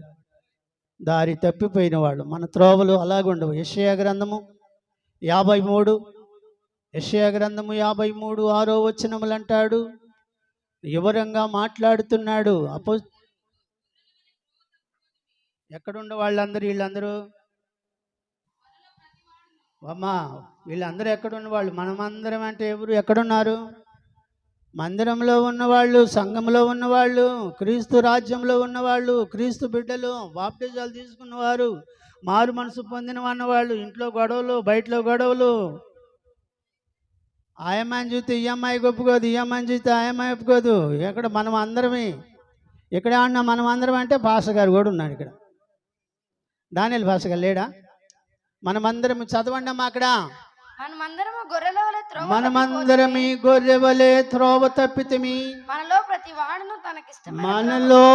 దారి తప్పిపోయిన వాళ్ళు మన త్రోవలు అలాగుండవు. యెషయా గ్రంథము 53 6వ వచనములు అంటాడు, వివరంగా మాట్లాడుతున్నాడు. ఎక్కడుండే వాళ్ళందరూ, వీళ్ళందరూ అమ్మా, వీళ్ళందరూ ఎక్కడున్న వాళ్ళు? మనమందరం అంటే ఎవరు? ఎక్కడున్నారు? మందిరంలో ఉన్నవాళ్ళు, సంఘంలో ఉన్నవాళ్ళు, క్రీస్తు రాజ్యంలో ఉన్నవాళ్ళు, క్రీస్తు బిడ్డలు, బాప్టిజాలు తీసుకున్నవారు, మారు మనసు పొందిన అన్నవాళ్ళు. ఇంట్లో గొడవలు, బయటలో గొడవలు. ఆయమ్మాయిని చూస్తే ఈ అమ్మాయికి ఒప్పుకోదు, ఈ అమ్మాయిని చూస్తే ఆయమ్మాయి ఒప్పుకోదు. ఎక్కడ మనం అందరమే, ఇక్కడ అన్నా మనం అందరం అంటే పాస్టర్ గారు కూడా ఉన్నాడు ఇక్కడ. దానియేలు పాస్టర్ గారు లేడా? మనమందరం చదవండి అమ్మా. అక్కడ మనమందరమీ గొర్రెవలే త్రోవ తప్పితిమి, మనలో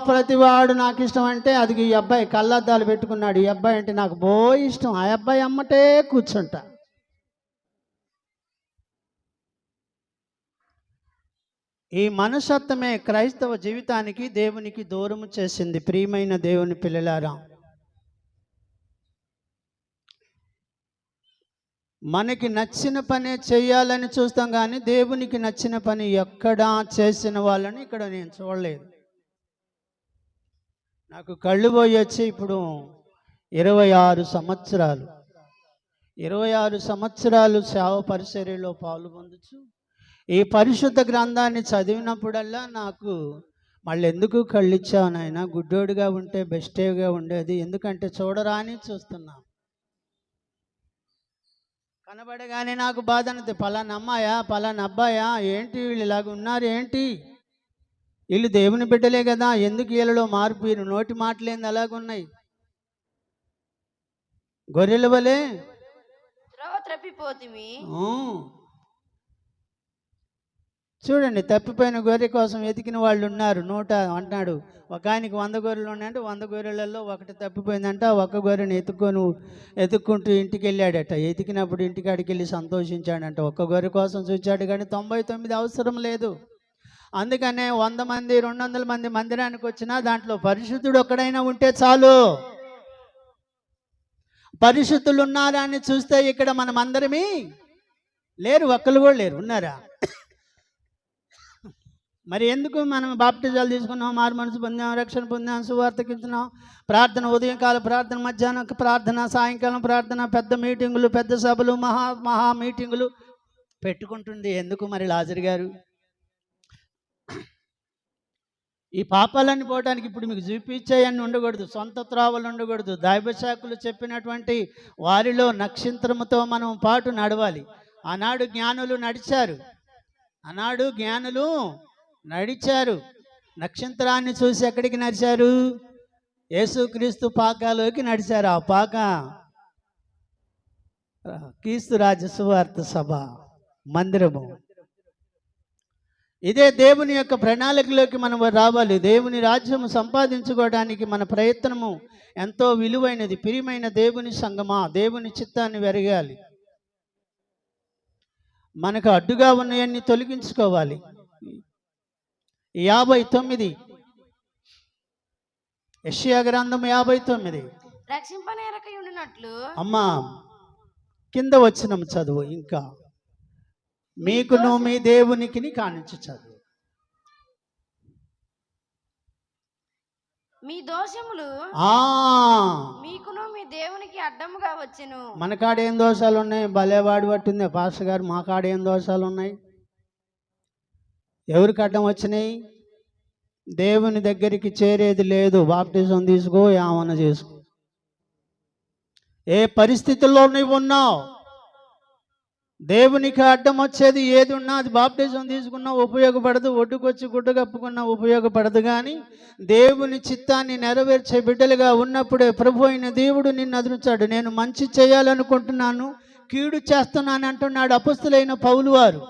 ప్రతివాడు నాకు ఇష్టం అంటే అది ఈ అబ్బాయి కళ్ళద్దాలు పెట్టుకున్నాడు. ఈ అబ్బాయి అంటే నాకు బో ఇష్టం, ఆ అబ్బాయి అమ్మటే కూర్చుంటా. ఈ మనస్తత్వమే క్రైస్తవ జీవితానికి దేవునికి దూరము చేసింది. ప్రియమైన దేవుని పిల్లలారా, మనకి నచ్చిన పనే చేయాలని చూస్తాం, కానీ దేవునికి నచ్చిన పని ఎక్కడా చేసిన వాళ్ళని ఇక్కడ నేను చూడలేదు. నాకు కళ్ళు పోయి వచ్చి ఇప్పుడు 26 సంవత్సరాలు 26 సంవత్సరాలు సేవ పరిచర్యలో పాలు పొందొచ్చు. ఈ పరిశుద్ధ గ్రంథాన్ని చదివినప్పుడల్లా నాకు మళ్ళీ ఎందుకు కళ్ళు ఇచ్చావు నాయన, గుడ్డోడిగా ఉంటే బెస్టేగా ఉండేది, ఎందుకంటే చూడరాని చూస్తున్నా. కనబడగానే నాకు బాధ అనేది, పలానా అమ్మాయా పలానా అబ్బాయా, ఏంటి వీళ్ళు ఇలాగ ఉన్నారు, ఏంటి వీళ్ళు దేవుని బిడ్డలే కదా, ఎందుకు వీళ్ళలో మార్పు, వీరు నోటి మాటలేంది అలాగున్నాయి, గొర్రెల వలే చూడండి. తప్పిపోయిన గొర్రె కోసం వెతికిన వాళ్ళు ఉన్నారు. అంటున్నాడు, ఒక ఆయనకి 100 గొర్రెలు ఉన్నాయంటే 100 గొర్రెలలో ఒకటి తప్పిపోయిందంట. ఒక గొర్రెని ఎత్తుక్కుంటూ ఇంటికి వెళ్ళాడట. ఎతికినప్పుడు ఇంటికాడికి వెళ్ళి సంతోషించాడంట. ఒక్క గొర్రె కోసం చూచాడు, కానీ 99 అవసరం లేదు. అందుకనే 100 మంది 200 మంది మందిరానికి వచ్చినా దాంట్లో పరిశుద్ధుడు ఒక్కడైనా ఉంటే చాలు. పరిశుద్ధులు ఉన్నారా అని చూస్తే ఇక్కడ మనం అందరమీ లేరు, ఒక్కరు కూడా లేరు. ఉన్నారా? మరి ఎందుకు మనం బాప్టిజాలు తీసుకున్నాం, మారు మనసు పొందాం, రక్షణ పొందాం, సువార్తకిస్తున్నాం, ప్రార్థన, ఉదయకాల ప్రార్థన, మధ్యాహ్నం ప్రార్థన, సాయంకాలం ప్రార్థన, పెద్ద మీటింగులు, పెద్ద సభలు, మహా మీటింగులు పెట్టుకుంటుంది ఎందుకు? మరి లాజరు గారు ఈ పాపాలన్నీ పోవడానికి ఇప్పుడు మీకు చూపించాయని ఉండకూడదు, సొంత త్రోవలు ఉండకూడదు. దైవశాఖలు చెప్పినటువంటి వారిలో నక్షత్రముతో మనం పాటు నడవాలి. ఆనాడు జ్ఞానులు నడిచారు. నక్షత్రాన్ని చూసి ఎక్కడికి నడిచారు? యేసుక్రీస్తు పాకాలోకి నడిచారు. ఆ పాక క్రీస్తు రాజ్య సువార్త సభ మందిరము. ఇదే దేవుని యొక్క ప్రణాళికలోకి మనం రావాలి. దేవుని రాజ్యము సంపాదించుకోవడానికి మన ప్రయత్నము ఎంతో విలువైనది. ప్రియమైన దేవుని సంగమా, దేవుని చిత్తాన్ని వెరగాలి. మనకు అడ్డుగా ఉన్నాయన్ని తొలగించుకోవాలి. 59 యెషయా గ్రంథం 59. రక్షింపనేరకై ఉండినట్లు. అమ్మా కింద వచనం చదువు. ఇంకా మీకును మీ దేవునికి కానించి చదువు. మీ దోషములు మీకును మీ దేవునికి అడ్డముగా వచ్చెను. మన కాడ ఏం దోషాలు ఉన్నాయి? భలేవాడు పట్టింది పాస్టర్ గారు. మా కాడ ఏం దోషాలు ఉన్నాయి? ఎవరికి అడ్డం వచ్చినాయి? దేవుని దగ్గరికి చేరేది లేదు. బాప్టిజం తీసుకో, ఏమన్నా చేసుకో. ఏ పరిస్థితుల్లో నువ్వు ఉన్నావు, దేవునికి అడ్డం వచ్చేది ఏది ఉన్నా అది బాప్టిజం తీసుకున్నా ఉపయోగపడదు, ఒడ్డుకొచ్చి గుడ్డ కప్పుకున్నా ఉపయోగపడదు. కానీ దేవుని చిత్తాన్ని నెరవేర్చే బిడ్డలుగా ఉన్నప్పుడే ప్రభు అయిన దేవుడు నిన్ను అదురుచాడు. నేను మంచి చేయాలనుకుంటున్నాను, కీడు చేస్తున్నాను అంటున్నాడు అపొస్తలులైన పౌలు వారు.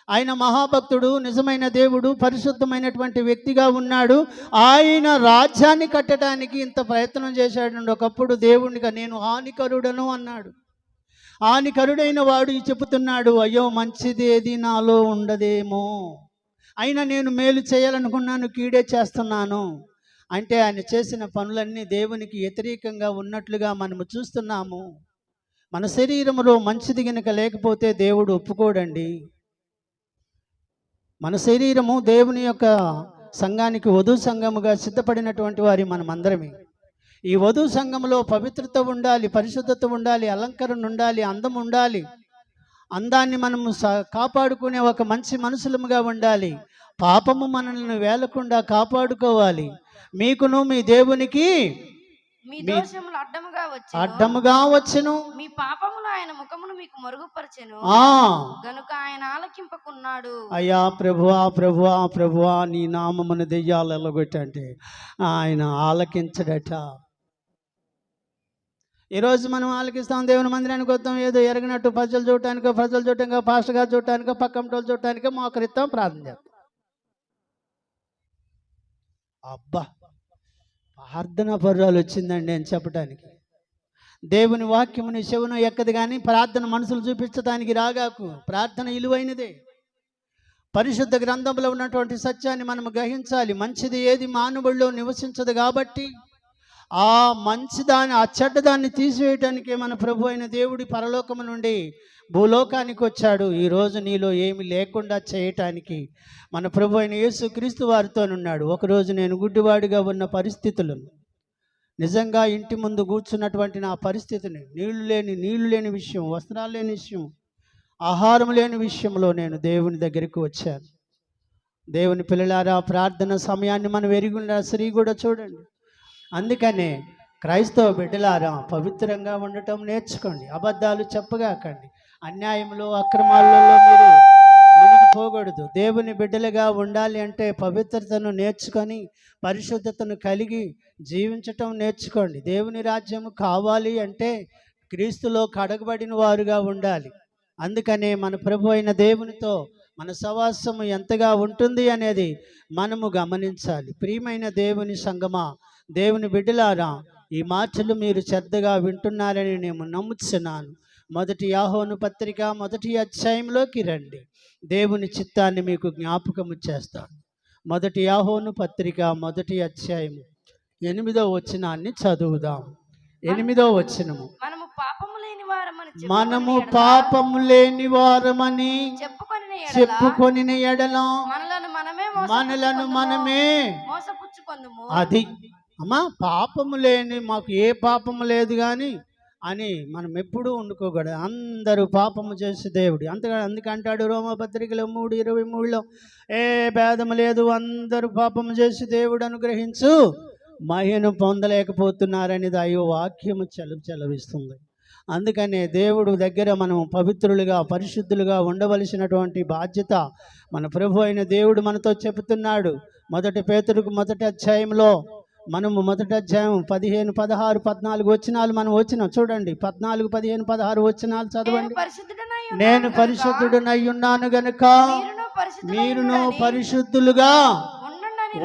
ఆయన మహాభక్తుడు, నిజమైన దేవుడు, పరిశుద్ధమైనటువంటి వ్యక్తిగా ఉన్నాడు. ఆయన రాజ్యాన్ని కట్టడానికి ఇంత ప్రయత్నం చేశాడు. ఒకప్పుడు దేవునిగా నేను హానికరుడను అన్నాడు. హానికరుడైన వాడు చెబుతున్నాడు, అయ్యో మంచిది ఏది నాలో ఉండదేమో, అయినా నేను మేలు చేయాలనుకున్నాను, కీడే చేస్తున్నాను అంటే ఆయన చేసిన పనులన్నీ దేవునికి వ్యతిరేకంగా ఉన్నట్లుగా మనము చూస్తున్నాము. మన శరీరంలో మంచిది గనుక లేకపోతే దేవుడు ఒప్పుకోడండి. మన శరీరము దేవుని యొక్క సంఘానికి వధు సంఘముగా సిద్ధపడినటువంటి వారి మనమందరమే. ఈ వధు సంఘంలో పవిత్రత ఉండాలి, పరిశుద్ధత ఉండాలి, అలంకరణ ఉండాలి, అందం ఉండాలి. అందాన్ని మనము కాపాడుకునే ఒక మంచి మనుషులముగా ఉండాలి. పాపము మనల్ని వేలకుండా కాపాడుకోవాలి. మీకును మీ దేవునికి అడ్డముగా వచ్చెను. మీ పాపములు ఆయన ముఖమును మీకు మరుగుపరచెను గనుక ఆయన ఆలకింపకున్నాడు. అయ్యా ప్రభువా నీ నామమును దెయ్యాలు ఎల్లగొట్టంటే ఆయన ఆలకించడట. ఈరోజు మనం ఆలకిస్తాం, దేవుని మందిరానికి వస్తాం, ఏదో ఎరగినట్టు ప్రజలు చూడటానికో పాస్టర్ గారు చూడటానికో పక్కంటోళ్ళు చూడటానికో మోకరిస్తాం, ప్రార్థన చేస్తాం. అబ్బా ప్రార్థన పర్వాలు వచ్చిందండి అని చెప్పడానికి. దేవుని వాక్యముని చెవును ఎక్కదు, కానీ ప్రార్థన మనసులు చూపించడానికి రాగాకు. ప్రార్థన విలువైనదే. పరిశుద్ధ గ్రంథంలో ఉన్నటువంటి సత్యాన్ని మనం గ్రహించాలి. మంచిది ఏది మానవుల్లో నివసించదు కాబట్టి ఆ మంచిదాన్ని, ఆ చెడ్డదాన్ని తీసివేయటానికే మన ప్రభు అయిన దేవుడి పరలోకము నుండి భూలోకానికి వచ్చాడు. ఈరోజు నీలో ఏమి లేకుండా చేయటానికి మన ప్రభు అయిన యేసు క్రీస్తు వారితోనున్నాడు. ఒకరోజు నేను గుడ్డివాడిగా ఉన్న పరిస్థితులను, నిజంగా ఇంటి ముందు కూర్చున్నటువంటి నా పరిస్థితిని, నీళ్లు లేని విషయం, వస్త్రాలు లేని విషయం, ఆహారం లేని విషయంలో నేను దేవుని దగ్గరికి వచ్చాను. దేవుని పిల్లలారా, ప్రార్థన సమయాన్ని మనం ఎరుగుండా స్త్రీ కూడా చూడండి. అందుకనే క్రైస్తవ బిడ్డలారా, పవిత్రంగా ఉండటం నేర్చుకోండి. అబద్ధాలు చెప్పగాకండి. అన్యాయంలో, అక్రమాలలో మీరు మునిగిపోకూడదు. దేవుని బిడ్డలుగా ఉండాలి అంటే పవిత్రతను నేర్చుకొని పరిశుద్ధతను కలిగి జీవించటం నేర్చుకోండి. దేవుని రాజ్యము కావాలి అంటే క్రీస్తులో కడగబడిన వారుగా ఉండాలి. అందుకనే మన ప్రభు అయిన దేవునితో మన సవాసము ఎంతగా ఉంటుంది అనేది మనము గమనించాలి. ప్రియమైన దేవుని సంగమా, దేవుని బిడ్డలారా, ఈ మాటలు మీరు శ్రద్ధగా వింటున్నారని నేను నమ్ముతున్నాను. మొదటి యోహాను పత్రిక 1వ అధ్యాయంలోకి రండి. దేవుని చిత్తాన్ని మీకు జ్ఞాపకము చేస్తాను. మొదటి యోహాను పత్రిక 1వ అధ్యాయము 8వ వచనాన్ని చదువుదాం. 8వ వచనము, మనము పాపము లేని వారమని చెప్పుకొనిన ఎడల మనలను మనమే మోసపుచ్చుకొందుము. అది అమ్మా, పాపము లేని, మాకు ఏ పాపము లేదు కానీ అని మనం ఎప్పుడూ వండుకోకూడదు. అందరూ పాపము చేసి దేవుడు అందుకంటాడు రోమపత్రికలో 3:23లో, ఏ భేదము లేదు, అందరూ పాపము చేసి దేవుడు అనుగ్రహించు మహిమను పొందలేకపోతున్నారని దైవ వాక్యము చెలవిస్తుంది. అందుకనే దేవుడు దగ్గర మనం పవిత్రులుగా, పరిశుద్ధులుగా ఉండవలసినటువంటి బాధ్యత మన ప్రభు అయిన దేవుడు మనతో చెబుతున్నాడు. 1 పేతురుకు 1వ అధ్యాయంలో మనము 1వ అధ్యాయం 15, 16, 14 వచనాలు మనం వచ్చినాం. చూడండి, 14, 15, 16 వచనాలు చదవండి. నేను పరిశుద్ధుడనై ఉన్నాను గనుక మీరును పరిశుద్ధులుగా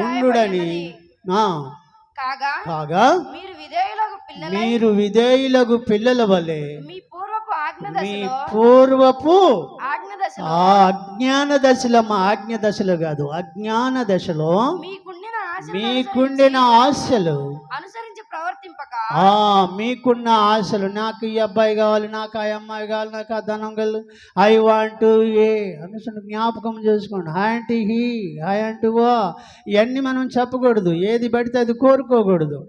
ఉండుడని కాగా మీరు విధేయులకు పిల్లల వలె మీ పూర్వపు అజ్ఞాన దశలో, మా ఆజ్ఞ దశలో కాదు, అజ్ఞాన దశలో మీకుండిన ఆశలు మీకున్న ఆశలు, నాకు ఈ అబ్బాయి కావాలి, నాకు ఆ అమ్మాయి కావాలి, నాకు ఆ ధనం కావాలి, ఐ వాంట్ ఏ అనుసరి జ్ఞాపకం చేసుకోండి. హాంటి హీ, హాంటి వా, ఇవన్నీ మనం చెప్పకూడదు. ఏది పడితే అది కోరుకోకూడదు.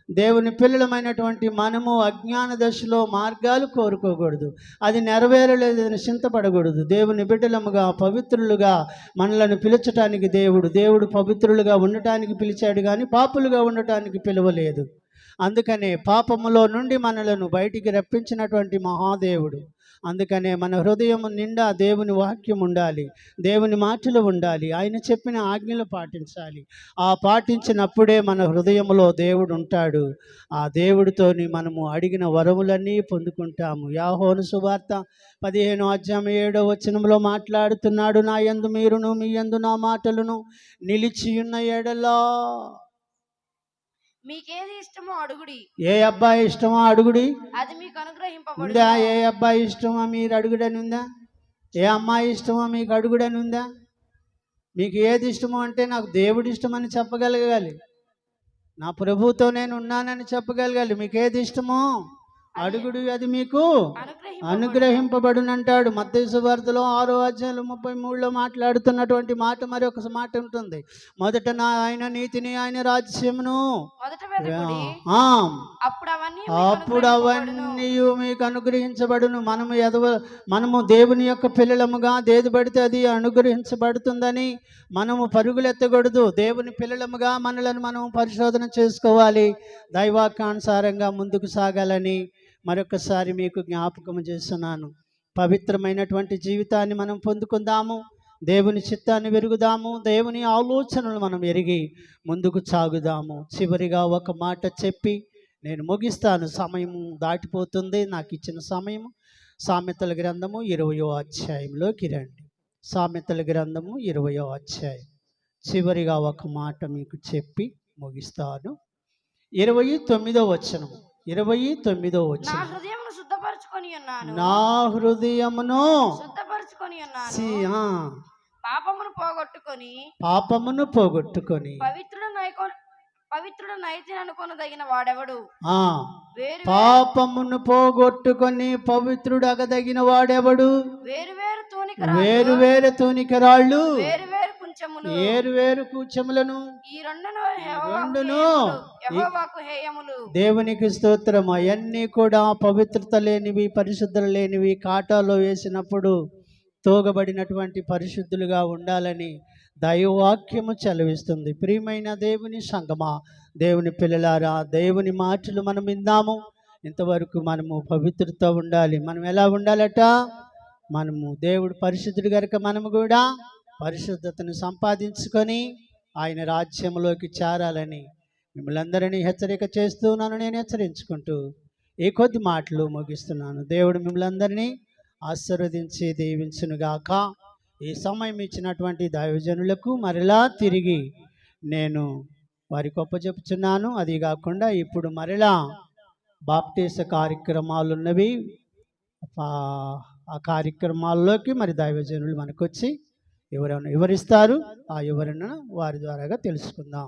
దేవుని పిల్లలమైనటువంటి మనము అజ్ఞాన దశలో మార్గాలు కోరుకోకూడదు. అది నెరవేరలేదని చింతపడకూడదు. దేవుని బిడ్డలముగా, పవిత్రులుగా మనలను పిలిచటానికి దేవుడు పవిత్రులుగా ఉండటానికి పిలిచాడు కానీ పాపులుగా ఉండటానికి పిలవలేదు. అందుకనే పాపములో నుండి మనలను బయటికి రప్పించినటువంటి మహాదేవుడు. అందుకనే మన హృదయం నిండా దేవుని వాక్యం ఉండాలి, దేవుని మాటలు ఉండాలి, ఆయన చెప్పిన ఆజ్ఞలు పాటించాలి. ఆ పాటించినప్పుడే మన హృదయంలో దేవుడు ఉంటాడు. ఆ దేవుడితోని మనము అడిగిన వరములన్నీ పొందుకుంటాము. యోహాను సువార్త 15వ అధ్యాయం 7వ వచనంలో మాట్లాడుతున్నాడు, నా యందు మీరును మీ యందు నా మాటలను నిలిచియున్న ఎడలా మీకేది ఇష్టమో అడుగుడి. ఏ అబ్బాయి ఇష్టమో అడుగుడి, అది మీకు అనుగ్రహింపబడును. ఉందా? ఏ అబ్బాయి ఇష్టమో మీరు అడుగుడని ఉందా? ఏ అమ్మాయి ఇష్టమో మీకు అడుగుడని ఉందా? మీకు ఏది ఇష్టమో అంటే నాకు దేవుడు ఇష్టమని చెప్పగలగాలి, నా ప్రభువుతో నేను ఉన్నానని చెప్పగలగాలి. మీకు ఏది ఇష్టమో అడుగుడు, అది మీకు అనుగ్రహింపబడునంటాడు. మత్తయి సువార్తలో 6వ అధ్యాయం 33లో మాట్లాడుతున్నటువంటి మాట మరి ఒక మాట ఉంటుంది. మొదట ఆయన నీతిని, ఆయన రాజ్యమును, అప్పుడు అవన్నీ మీకు అనుగ్రహించబడును. మనము దేవుని యొక్క పిల్లలముగా ఏది పడితే అది అనుగ్రహించబడుతుందని మనము పరుగులెత్తకూడదు. దేవుని పిల్లలముగా మనలను మనము పరిశోధన చేసుకోవాలి. దైవాకానుసారంగా ముందుకు సాగాలని మరొకసారి మీకు జ్ఞాపకం చేస్తున్నాను. పవిత్రమైనటువంటి జీవితాన్ని మనం పొందుకుందాము, దేవుని చిత్తాన్ని వెరుగుదాము, దేవుని ఆలోచనలు మనం ఎరిగి ముందుకు సాగుదాము. చివరిగా ఒక మాట చెప్పి నేను ముగిస్తాను. సమయం దాటిపోతుంది, నాకు ఇచ్చిన సమయం. సామెతల గ్రంథము 20వ అధ్యాయంలోకి రండి. సామెతల గ్రంథము 20వ అధ్యాయం చివరిగా ఒక మాట మీకు చెప్పి ముగిస్తాను. 29వ వచనము, 29వ వచనం, నా హృదయమును శుద్ధపరచుకొని ఉన్నాను. పాపమును పోగొట్టుకొని పాపమును పోగొట్టుకొని పవిత్రుడు నైతిని అనుకొనదగిన వాడెవడు? ఆ పాపమును పోగొట్టుకొని పవిత్రుడు అగదగిన వాడెవడు? వేరు వేరు తూనికరాళ్ళు వేరు వేరు కూచములను ఈ రెండును యెహోవాకు హేయములు. దేవునికి స్తోత్రం. అవన్నీ కూడా పవిత్రత లేనివి, పరిశుద్ధత లేనివి, కాటాలో వేసినప్పుడు తోగబడినటువంటి పరిశుద్ధులుగా ఉండాలని దైవవాక్యము చదివిస్తుంది. ప్రియమైన దేవుని సంగమా, దేవుని పిల్లలారా, దేవుని మాటలు మనం విందాము. ఇంతవరకు మనము పవిత్రత ఉండాలి. మనం ఎలా ఉండాలట? మనము దేవుడు పరిశుద్ధుడు కనుక మనము కూడా పరిశుద్ధతను సంపాదించుకొని ఆయన రాజ్యంలోకి చేరాలని మిమ్మల్ని అందరినీ హెచ్చరిక చేస్తున్నాను. నేను హెచ్చరించుకుంటూ ఈ కొద్ది మాటలు ముగిస్తున్నాను. దేవుడు మిమ్మల్ని అందరినీ ఆశీర్వదించి దీవించునుగాక. ఈ సమయం ఇచ్చినటువంటి దైవజనులకు మరలా తిరిగి నేను వారికి ఒప్పచెప్పుచున్నాను. అది కాకుండా ఇప్పుడు మరలా బాప్టిజ కార్యక్రమాలు ఉన్నవి. ఆ కార్యక్రమాల్లోకి మరి దైవజనులు మనకు వచ్చి ఎవరైనా వివరిస్తారు. ఆ వివరణ వారి ద్వారాగా తెలుసుకుందాం.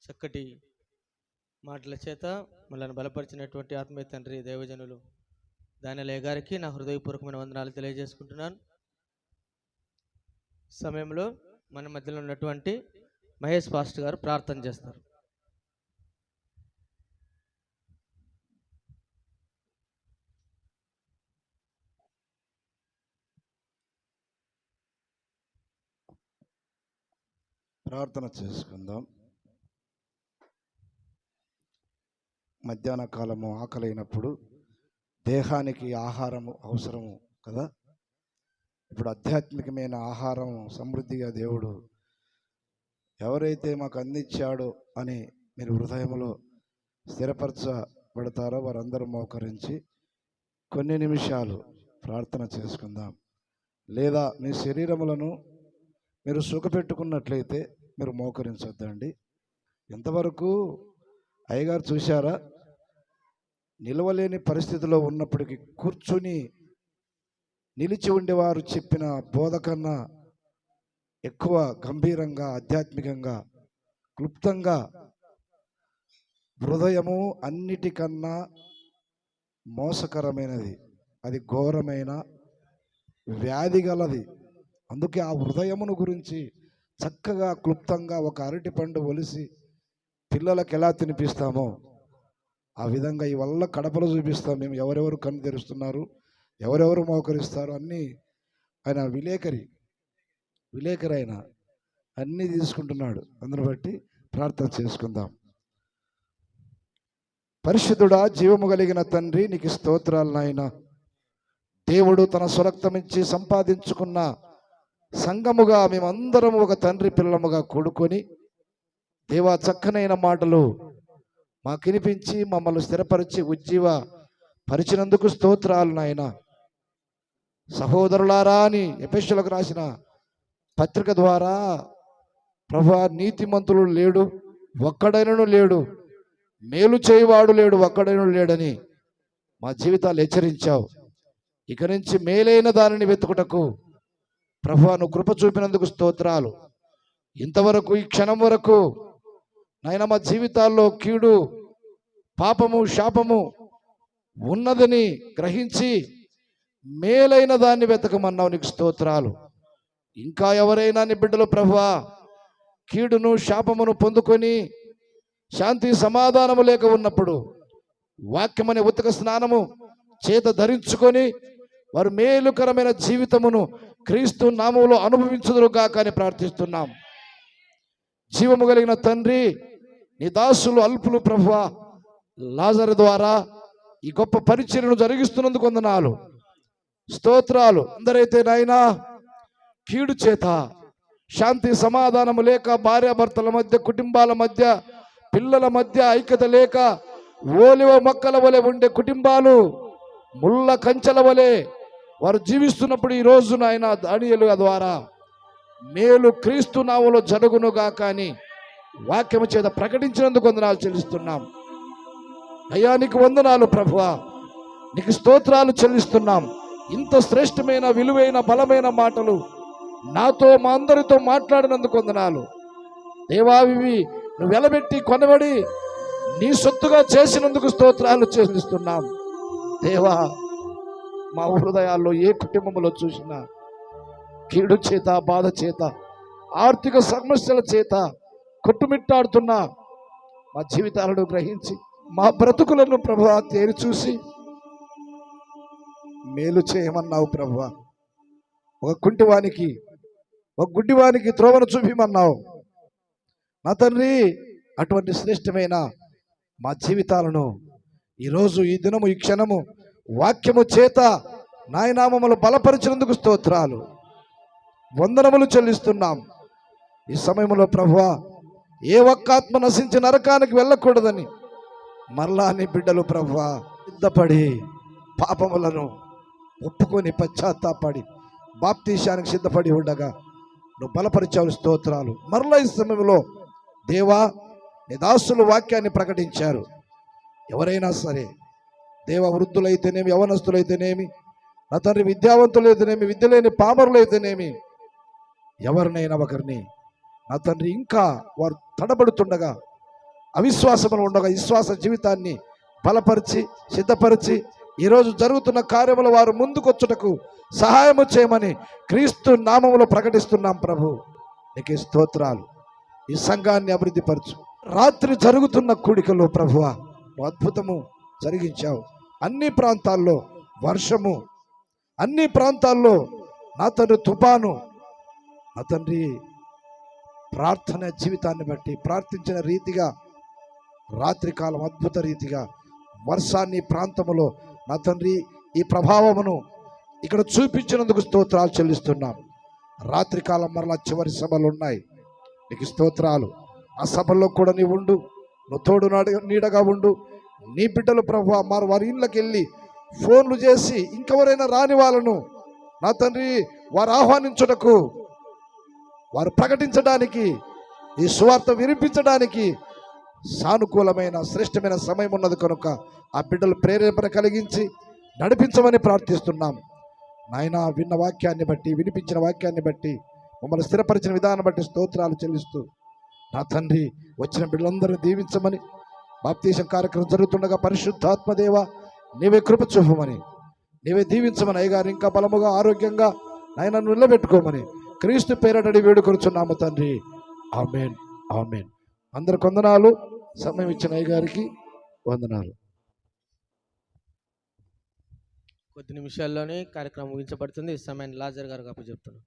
చక్కటి మాటల చేత మనల్ని బలపరిచినటువంటి ఆత్మీయ తండ్రి దైవజనులు దానిలయ్య గారికి నా హృదయపూర్వకమైన వందనాలు తెలియజేసుకుంటున్నాను. సమయంలో మన మధ్యలో ఉన్నటువంటి మహేష్ పాస్టర్ గారు ప్రార్థన చేస్తారు. ప్రార్థన చేసుకుందాం. మధ్యాహ్న కాలము ఆకలైనప్పుడు దేహానికి ఆహారము అవసరము కదా. ఇప్పుడు ఆధ్యాత్మికమైన ఆహారం సమృద్ధిగా దేవుడు ఎవరైతే మాకు అందించాడో అని మీరు హృదయంలో స్థిరపరచబడతారో వారందరూ మోకరించి కొన్ని నిమిషాలు ప్రార్థన చేసుకుందాం. లేదా మీ శరీరములను మీరు సుఖపెట్టుకున్నట్లయితే మీరు మోకరించొద్దండి. ఎంతవరకు అయ్యగారు చూశారా, నిలవలేని పరిస్థితిలో ఉన్నప్పటికీ కూర్చుని నిలిచి ఉండేవారు చెప్పిన బోధ కన్నా ఎక్కువ గంభీరంగా, ఆధ్యాత్మికంగా, క్లుప్తంగా, హృదయము అన్నిటికన్నా మోసకరమైనది, అది ఘోరమైన వ్యాధి గలది. అందుకే ఆ హృదయమును గురించి చక్కగా క్లుప్తంగా ఒక అరటిపండు ఒలిసి పిల్లలకు ఎలా తినిపిస్తామో ఆ విధంగా ఈ వల్ల కడపలో చూపిస్తాం. మేము ఎవరెవరు కన్ను తెరుస్తున్నారు, ఎవరెవరు మోకరిస్తారు అన్నీ ఆయన విలేకరి ఆయన అన్నీ తీసుకుంటున్నాడు. అందును బట్టి ప్రార్థన చేసుకుందాం. పరిశుద్ధుడా, జీవము కలిగిన తండ్రి, నీకు స్తోత్రాలు నాయన. దేవుడు తన స్వరక్తమిచ్చి సంపాదించుకున్న సంఘముగా మేమందరం ఒక తండ్రి పిల్లముగా కూడుకొని దేవా చక్కనైన మాటలు మాకు వినిపించి మమ్మల్ని స్థిరపరిచి ఉజ్జీవ పరిచినందుకు స్తోత్రాలు నాయన. సహోదరులారా అని ఎఫెసీయులకు రాసిన పత్రిక ద్వారా ప్రభువా, నీతిమంతులు లేడు, ఒక్కడైనను లేడు, మేలు చేయవాడు లేడు, ఒక్కడైనను లేడని మా జీవితాలు హెచ్చరించావు. ఇక నుంచి మేలైన దానిని వెతుకుటకు ప్రభువా నువ్వు కృప చూపినందుకు స్తోత్రాలు. ఇంతవరకు ఈ క్షణం వరకు నాయన మా జీవితాల్లో కీడు, పాపము, శాపము ఉన్నదని గ్రహించి మేలైన దాన్ని వెతకమన్నావు. నీకు స్తోత్రాలు. ఇంకా ఎవరైనా నీ బిడ్డలు ప్రభువా కీడును, శాపమును పొందుకొని శాంతి సమాధానము లేక ఉన్నప్పుడు వాక్యమనే ఉతక స్నానము చేత ధరించుకొని వారు మేలుకరమైన జీవితమును క్రీస్తు నామములో అనుభవించుదురుగాక అని ప్రార్థిస్తున్నాం. జీవము కలిగిన తండ్రి, నీ దాసులు అల్పులు ప్రభువా లాజరు ద్వారా ఈ గొప్ప పరిచర్యను జరిగిస్తున్నందుకు వందనాలు, స్తోత్రాలు. అందరైతే నాయనా కీడు చేత, శాంతి సమాధానము లేక, భార్యాభర్తల మధ్య, కుటుంబాల మధ్య, పిల్లల మధ్య ఐక్యత లేక, ఓలివ మొక్కల వలె ఉండే కుటుంబాలు ముళ్ళ కంచెల వలె వారు జీవిస్తున్నప్పుడు ఈ రోజు నాయన దానియేలు ద్వారా మేలు క్రీస్తు నామములో జరుగునుగా కానీ వాక్యము చేత ప్రకటించినందుకు వందనాలు చెల్లిస్తున్నాం. అయ్యా నీకు వందనాలు ప్రభువా, నీకు స్తోత్రాలు చెల్లిస్తున్నాం. ఇంత శ్రేష్టమైన విలువైన బలమైన మాటలు నాతో మా అందరితో మాట్లాడినందుకు వందనాలు దేవా. ఇవి నువ్వు వెలబెట్టి కొనబడి నీ సొత్తుగా చేసినందుకు స్తోత్రాలు చెల్లిస్తున్నాం దేవా. మా హృదయాల్లో ఏ కుటుంబంలో చూసినా కీడు చేత, బాధ చేత, ఆర్థిక సమస్యల చేత కొట్టుమిట్టాడుతున్న మా జీవితాలను గ్రహించి మా బ్రతుకులను ప్రభువా తేరి చూసి మేలు చేయమన్నావు ప్రభువా. ఒక కుంటివానికి, ఒక గుడ్డివానికి త్రోవను చూపిమన్నావు నా తండ్రి. అటువంటి శ్రేష్టమైన మా జీవితాలను ఈరోజు, ఈ దినము, ఈ క్షణము వాక్యము చేత నాయనామములు బలపరిచినందుకు స్తోత్రాలు, వందనములు చెల్లిస్తున్నాం. ఈ సమయంలో ప్రభువా, ఏ ఒక్క ఆత్మ నశించి నరకానికి వెళ్ళకూడదని మరలా నీ బిడ్డలు ప్రభువా సిద్ధపడి పాపములను ఒప్పుకొని పశ్చాత్తాపడి బాప్తీశానికి సిద్ధపడి ఉండగా నువ్వు బలపరిచావు, స్తోత్రాలు. మరలా ఈ సమయంలో దేవా నీ దాసులు వాక్యాన్ని ప్రకటించారు. ఎవరైనా సరే దేవ, వృద్ధులైతేనేమి, యవనస్తులైతేనేమి, నా తండ్రి విద్యావంతులైతేనేమి, విద్య లేని పామరులైతేనేమి, ఎవరినైనా ఒకరిని నా తండ్రి ఇంకా వారు తడబడుతుండగా, అవిశ్వాసములు ఉండగా విశ్వాస జీవితాన్ని బలపరిచి సిద్ధపరిచి ఈరోజు జరుగుతున్న కార్యములు వారు ముందుకొచ్చుటకు సహాయము చేయమని క్రీస్తు నామములో ప్రకటిస్తున్నాం ప్రభు. నీకు స్తోత్రాలు. ఈ సంఘాన్ని అభివృద్ధిపరచు. రాత్రి జరుగుతున్న కూడికలో ప్రభువా నువ్వు అద్భుతము జరిగించావు. అన్ని ప్రాంతాల్లో వర్షము, అన్ని ప్రాంతాల్లో నా తండ్రి తుఫాను, నా తండ్రి ప్రార్థన జీవితాన్ని బట్టి ప్రార్థించిన రీతిగా రాత్రికాలం అద్భుత రీతిగా వర్షాన్ని ప్రాంతములో నా తండ్రి ఈ ప్రభావమును ఇక్కడ చూపించినందుకు స్తోత్రాలు చెల్లిస్తున్నాం. రాత్రికాలం మరలా చివరి సభలు ఉన్నాయి. నీకు స్తోత్రాలు. ఆ సభల్లో కూడా నీవు ఉండు, నువ్వు తోడు నీడగా ఉండు. నీ బిడ్డలు ప్రభువా వారి ఇళ్ళకి వెళ్ళి ఫోన్లు చేసి ఇంకెవరైనా రాని వాళ్ళను నా తండ్రి వారు ఆహ్వానించుటకు, వారు ప్రకటించడానికి, ఈ సువార్త వినిపించడానికి సానుకూలమైన శ్రేష్టమైన సమయం ఉన్నది కనుక ఆ బిడ్డలు ప్రేరేపణ కలిగించి నడిపించమని ప్రార్థిస్తున్నాం నాయన. విన్న వాక్యాన్ని బట్టి, వినిపించిన వాక్యాన్ని బట్టి, మమ్మల్ని స్థిరపరిచిన విధానం బట్టి స్తోత్రాలు చెల్లిస్తూ నా తండ్రి వచ్చిన బిడ్డలందరినీ దీవించమని, బాప్తీసం కార్యక్రమం జరుగుతుండగా పరిశుద్ధాత్మదేవ నీవే కృప చూపమని, నీవే దీవించమని, అయ్యగారు ఇంకా బలముగా ఆరోగ్యంగా నాయన నిలబెట్టుకోమని క్రీస్తు పేరటడి వేడుకొనుచున్నాము తండ్రి. ఆమేన్, ఆమేన్. అందరికి వందనాలు. సమయం ఇచ్చిన అయ్యగారికి వందనాలు. కొద్ది నిమిషాల్లోనే కార్యక్రమం ముగించబడుతుంది. ఈ సమయాన్ని లాజర్ గారికి అప్పచెప్తున్నాను.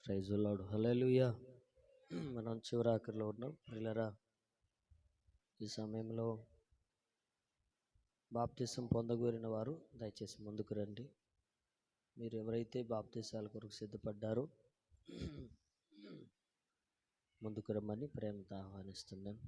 Praise the lord. హల్లెలూయా. మనం చివరాఖరిలో ఉన్నాం ప్రియులారా. ఈ సమయంలో బాప్తిసం పొందగోరిన వారు దయచేసి ముందుకు రండి. మీరు ఎవరైతే బాప్తిసాల కొరకు సిద్ధపడ్డారో ముందుకు రమ్మని ప్రేమతో ఆహ్వానిస్తున్నాను.